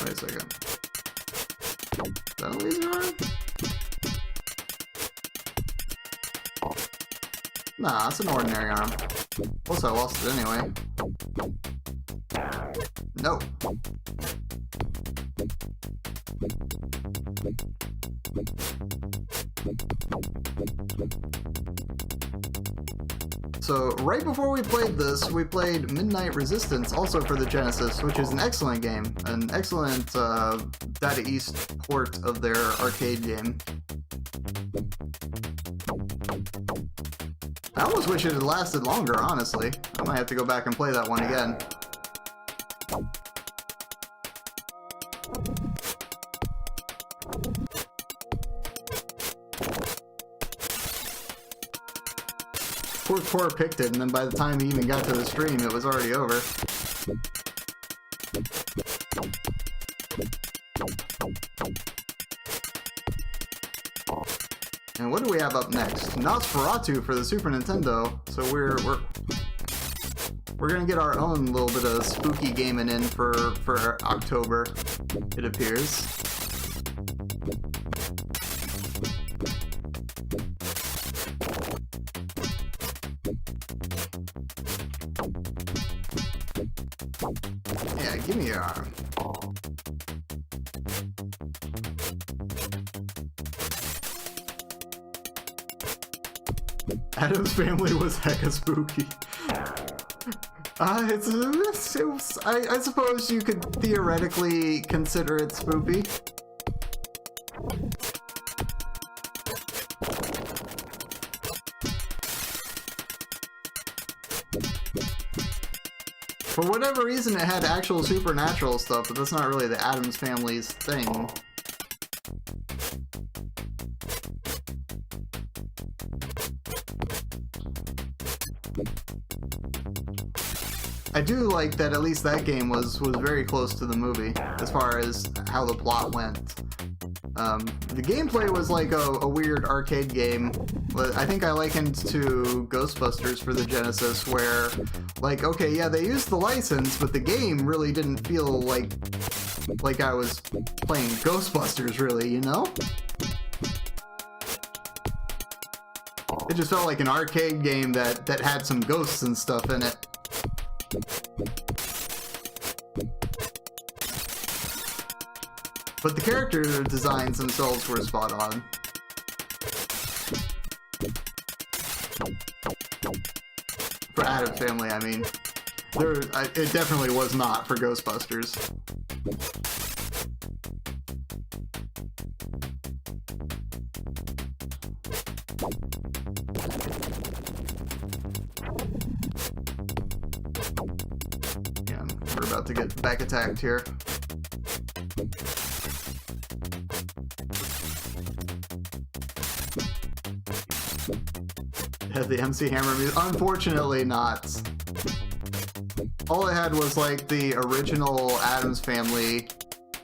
Wait a second. Is that a laser arm? Nah, it's an ordinary arm. Plus I lost it anyway. No. So, right before we played this, we played Midnight Resistance, also for the Genesis, which is an excellent game. An excellent Data East port of their arcade game. I almost wish it had lasted longer, honestly. I might have to go back and play that one again. Poor Core picked it, and then by the time he even got to the stream, it was already over. And what do we have up next? Nosferatu for the Super Nintendo. So we're gonna get our own little bit of spooky gaming in for October, it appears. Yeah, give me your arm. Adam's family was hecka spooky. I suppose you could theoretically consider it spoopy. For whatever reason, it had actual supernatural stuff, but that's not really the Addams Family's thing. I do like that at least that game was very close to the movie as far as how the plot went. The gameplay was like a weird arcade game. I think I likened to Ghostbusters for the Genesis, where, like, okay, yeah, they used the license, but the game really didn't feel like I was playing Ghostbusters, really, you know? It just felt like an arcade game that had some ghosts and stuff in it. But the character designs themselves were spot on. For Addams Family, I mean. It definitely was not for Ghostbusters. And we're about to get back attacked here. The MC Hammer music. Unfortunately not. All it had was like the original Addams Family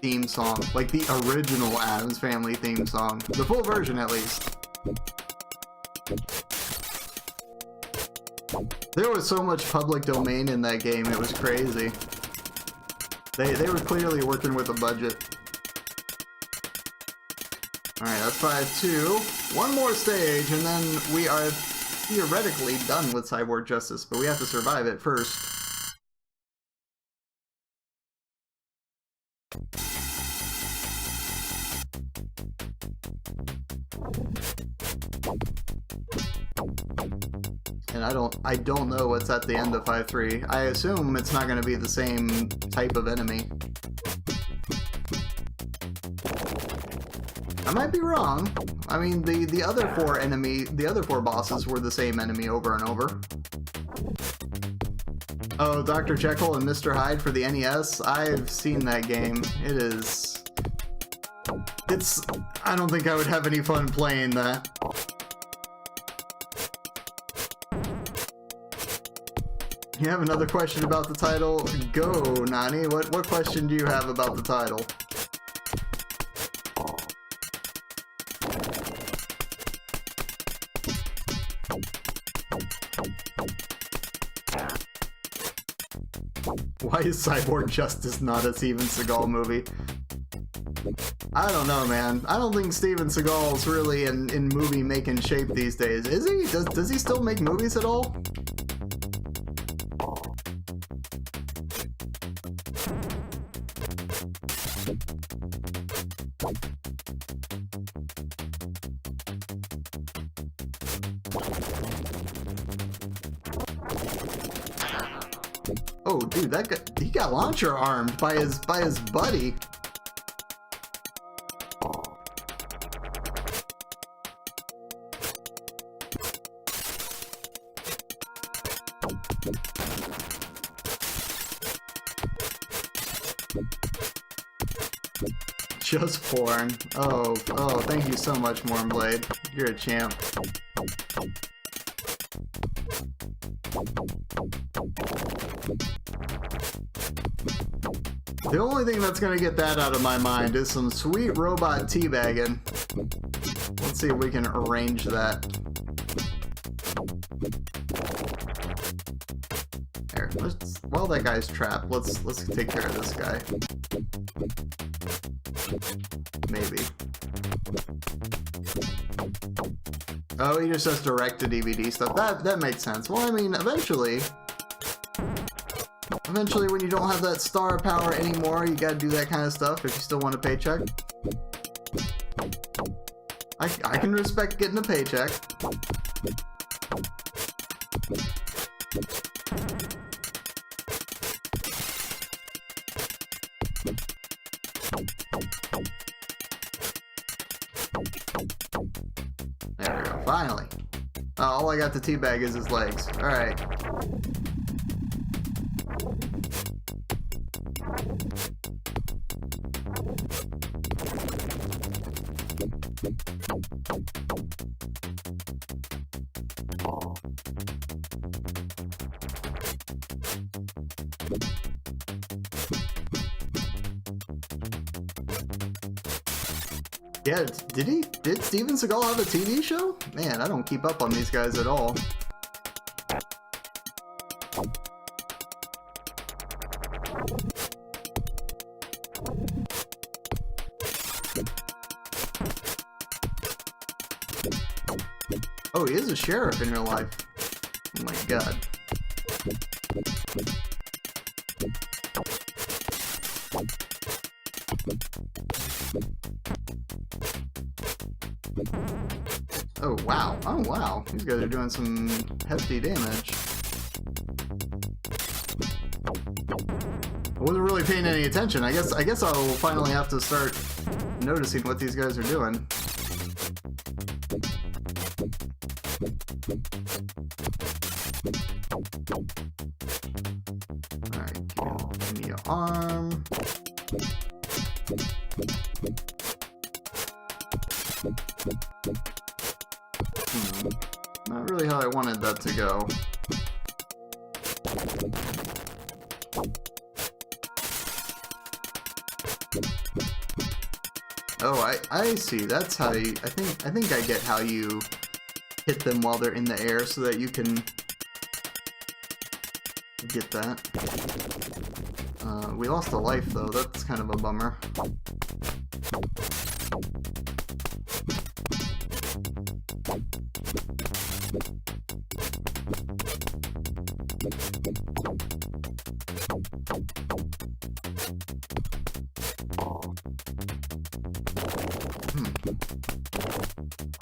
theme song. Like the original Addams Family theme song. The full version at least. There was so much public domain in that game, it was crazy. They were clearly working with a budget. Alright, that's 5-2. One more stage and then we are theoretically done with Cyborg Justice, but we have to survive it first. And I don't know what's at the end of 5-3. I assume it's not going to be the same type of enemy. I might be wrong. I mean, the other four bosses were the same enemy over and over. Oh, Dr. Jekyll and Mr. Hyde for the NES? I've seen that game. I don't think I would have any fun playing that. You have another question about the title? Go, Nani. What question do you have about the title? Why is Cyborg Justice not a Steven Seagal movie? I don't know, man. I don't think Steven Seagal's really in movie making shape these days. Is he? Does he still make movies at all? Oh, dude, he got launcher armed by his buddy. Just porn. Oh, thank you so much, Mornblade. You're a champ. The only thing that's gonna get that out of my mind is some sweet robot teabagging. Let's see if we can arrange that. There, while that guy's trapped, let's take care of this guy. Maybe. Oh, he just has direct to DVD stuff. That makes sense. Well, I mean, eventually Eventually, when you don't have that star power anymore, you gotta do that kind of stuff if you still want a paycheck. I can respect getting a paycheck. There we go, finally. All I got to teabag is his legs. Alright. Yeah, did Steven Seagal have a TV show? Man, I don't keep up on these guys at all. Oh, he is a sheriff in real life. Oh my god. Oh wow, oh wow, these guys are doing some hefty damage. I wasn't really paying any attention. I guess I'll finally have to start noticing what these guys are doing. Alright, give me your arm. Not really how I wanted that to go. Oh, I see. That's how you... I think I get how you hit them while they're in the air so that you can get that. We lost a life though. That's kind of a bummer.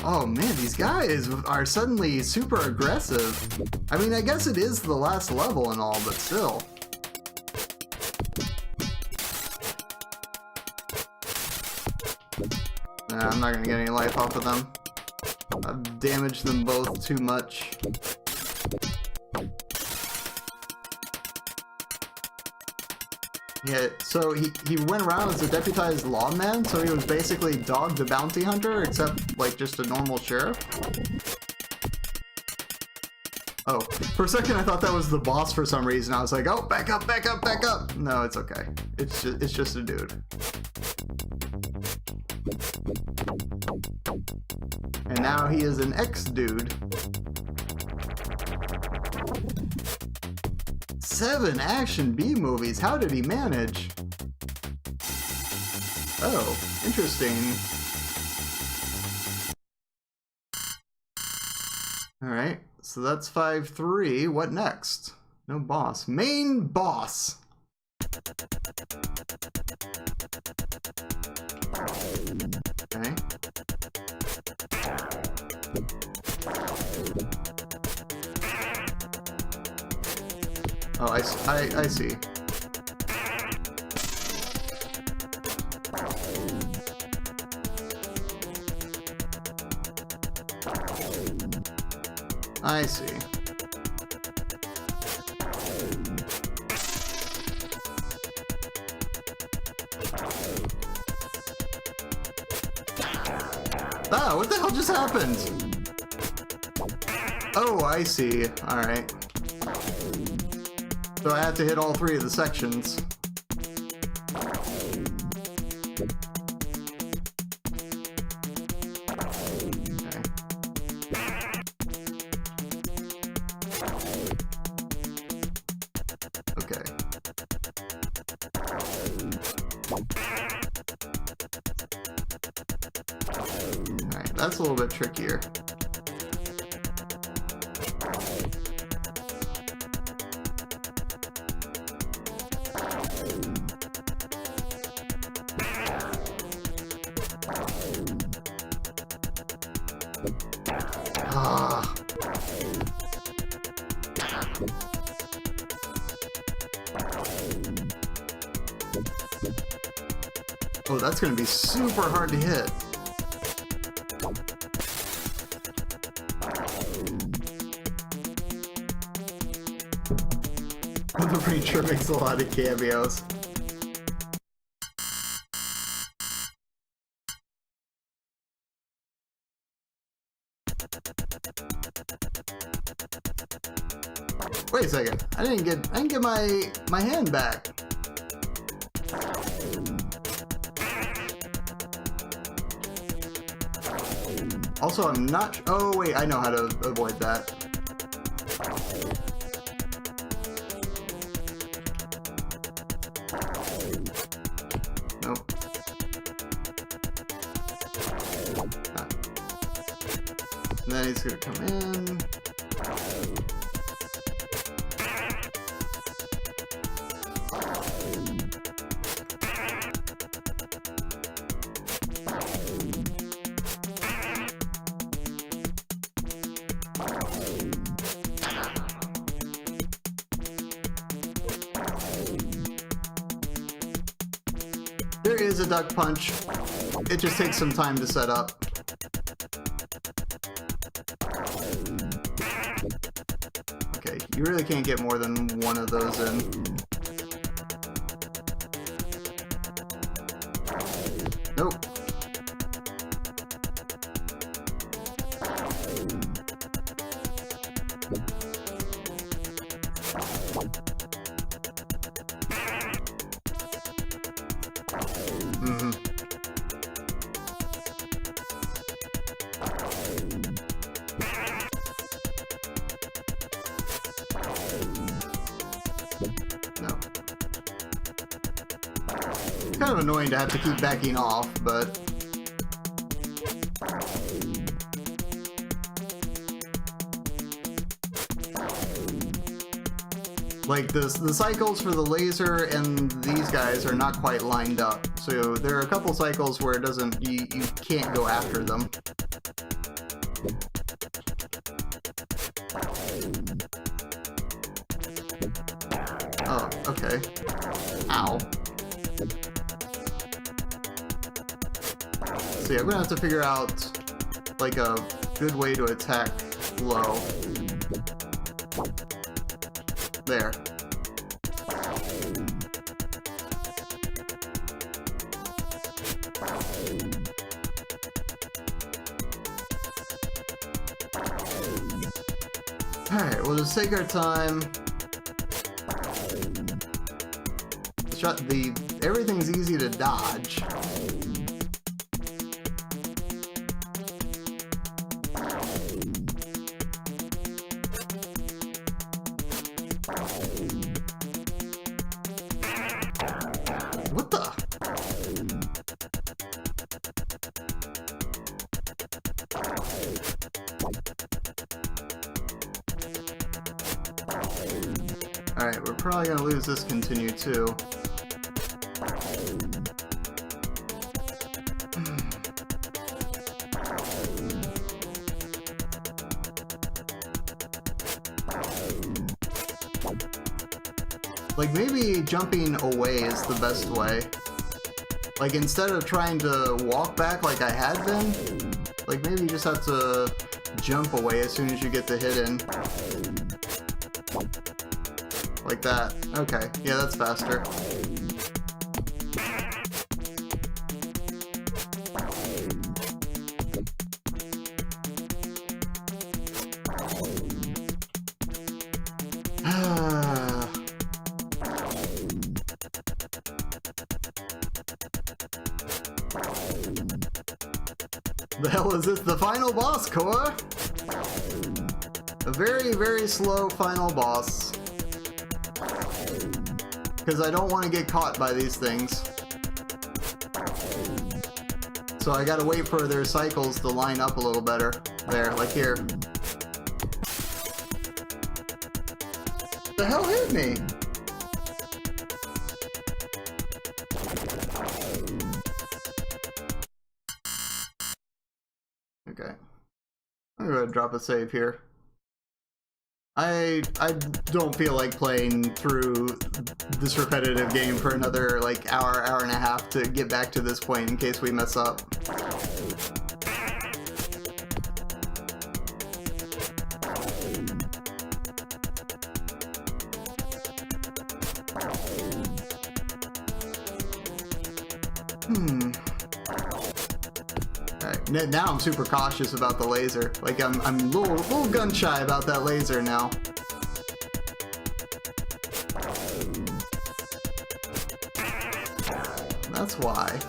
Oh man, these guys are suddenly super aggressive. I mean, I guess it is the last level and all, but still. Nah, I'm not gonna get any life off of them. I've damaged them both too much. Yeah, so he went around as a deputized lawman, so he was basically Dog the Bounty Hunter, except like just a normal sheriff. Oh, for a second I thought that was the boss for some reason. I was like, oh, back up, back up, back up. No, it's okay. It's just a dude. And now he is an ex-dude. 7 action B movies. How did he manage? Oh, interesting. Alright, so that's 5-3. What next? No boss. Main boss! Okay. Oh, I see. I see. Ah, what the hell just happened? Oh, I see. Alright. So I have to hit all 3 of the sections. Okay. Alright, that's a little bit trickier. Ah. Oh, that's gonna be super hard to hit. The Preacher makes a lot of cameos. Wait a second. I didn't get my hand back. Also, I'm not. Oh wait, I know how to avoid that. Nope. Ah. And then he's gonna come in. There is a duck punch. It just takes some time to set up. Okay, you really can't get more than one of those in. Nope. Mm-hmm. No. Kind of annoying to have to keep backing off, but like the cycles for the laser and these guys are not quite lined up. So there are a couple cycles where it doesn't, you can't go after them. Oh, okay. Ow. See, I'm gonna have to figure out like a good way to attack low. There. Alright, we'll just take our time. Everything's easy to dodge. What the? Alright, we're probably gonna lose this continue too. Like, maybe jumping away is the best way. Like, instead of trying to walk back like I had been, like, maybe you just have to jump away as soon as you get the hit in. Like that. Okay, yeah, that's faster. The hell is this? The final boss, Core? A very, very slow final boss. Because I don't want to get caught by these things. So I gotta wait for their cycles to line up a little better. There, like here. The hell hit me? Okay. I'm gonna drop a save here. I don't feel like playing through this repetitive game for another like hour and a half to get back to this point in case we mess up. Alright, now I'm super cautious about the laser. Like I'm a little gun shy about that laser now. That's why.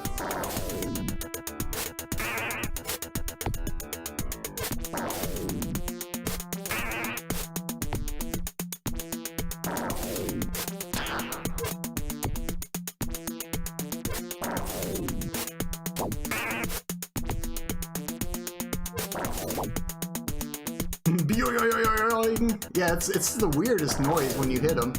Yeah, it's the weirdest noise when you hit them.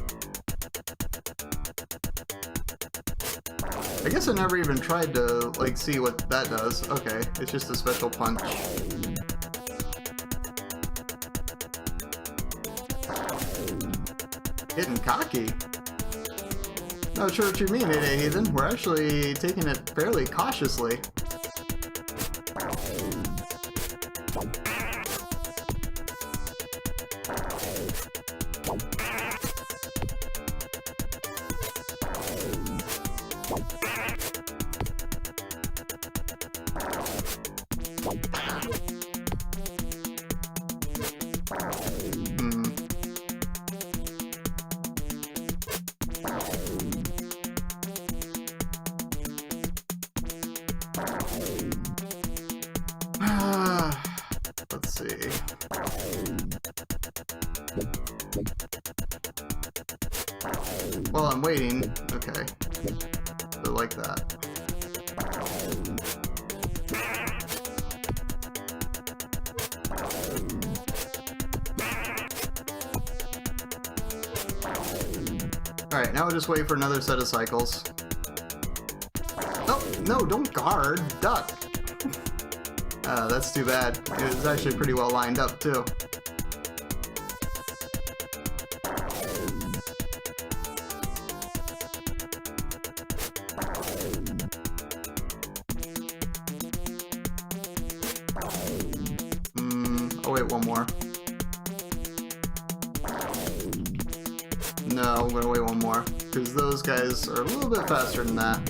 I guess I never even tried to like see what that does. Okay, it's just a special punch. Getting cocky. Not sure what you mean, Heathen. We're actually taking it fairly cautiously. Let's see. Well, I'm waiting. Okay. So like that. Alright, now we'll just wait for another set of cycles. Oh, no, don't guard. Duck. That's too bad. It was actually pretty well lined up, too. Oh wait, one more. No, I'm gonna wait one more, because those guys are a little bit faster than that.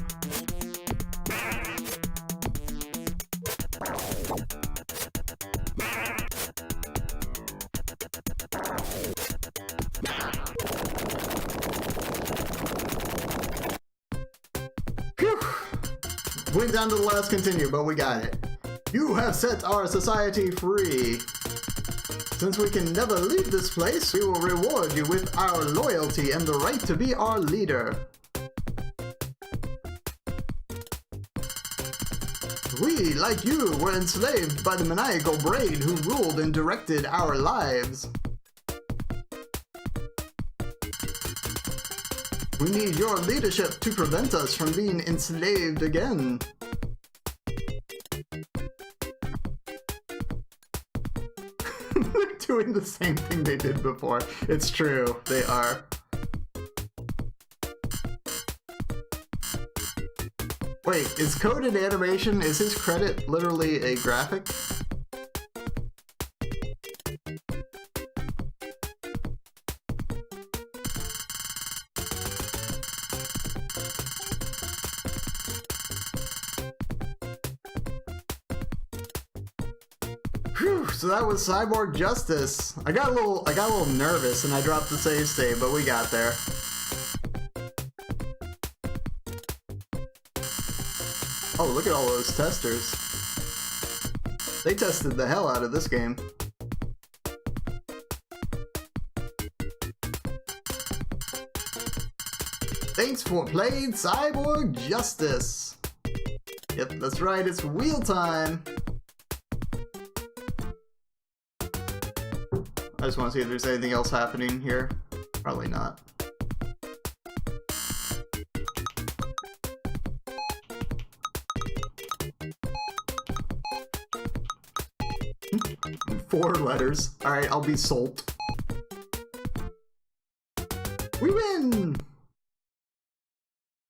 Phew! Went down to the last continue, but we got it. You have set our society free. Since we can never leave this place, we will reward you with our loyalty and the right to be our leader. We, like you, were enslaved by the maniacal brain who ruled and directed our lives. We need your leadership to prevent us from being enslaved again. They're doing the same thing they did before. It's true, they are. Wait, is coded animation, is his credit literally a graphic? Whew, so that was Cyborg Justice. I got a little nervous and I dropped the save, but we got there. Oh, look at all those testers. They tested the hell out of this game. Thanks for playing Cyborg Justice. Yep, that's right, it's wheel time. I just want to see if there's anything else happening here. Probably not. 4 letters. Alright, I'll be Salt. We win!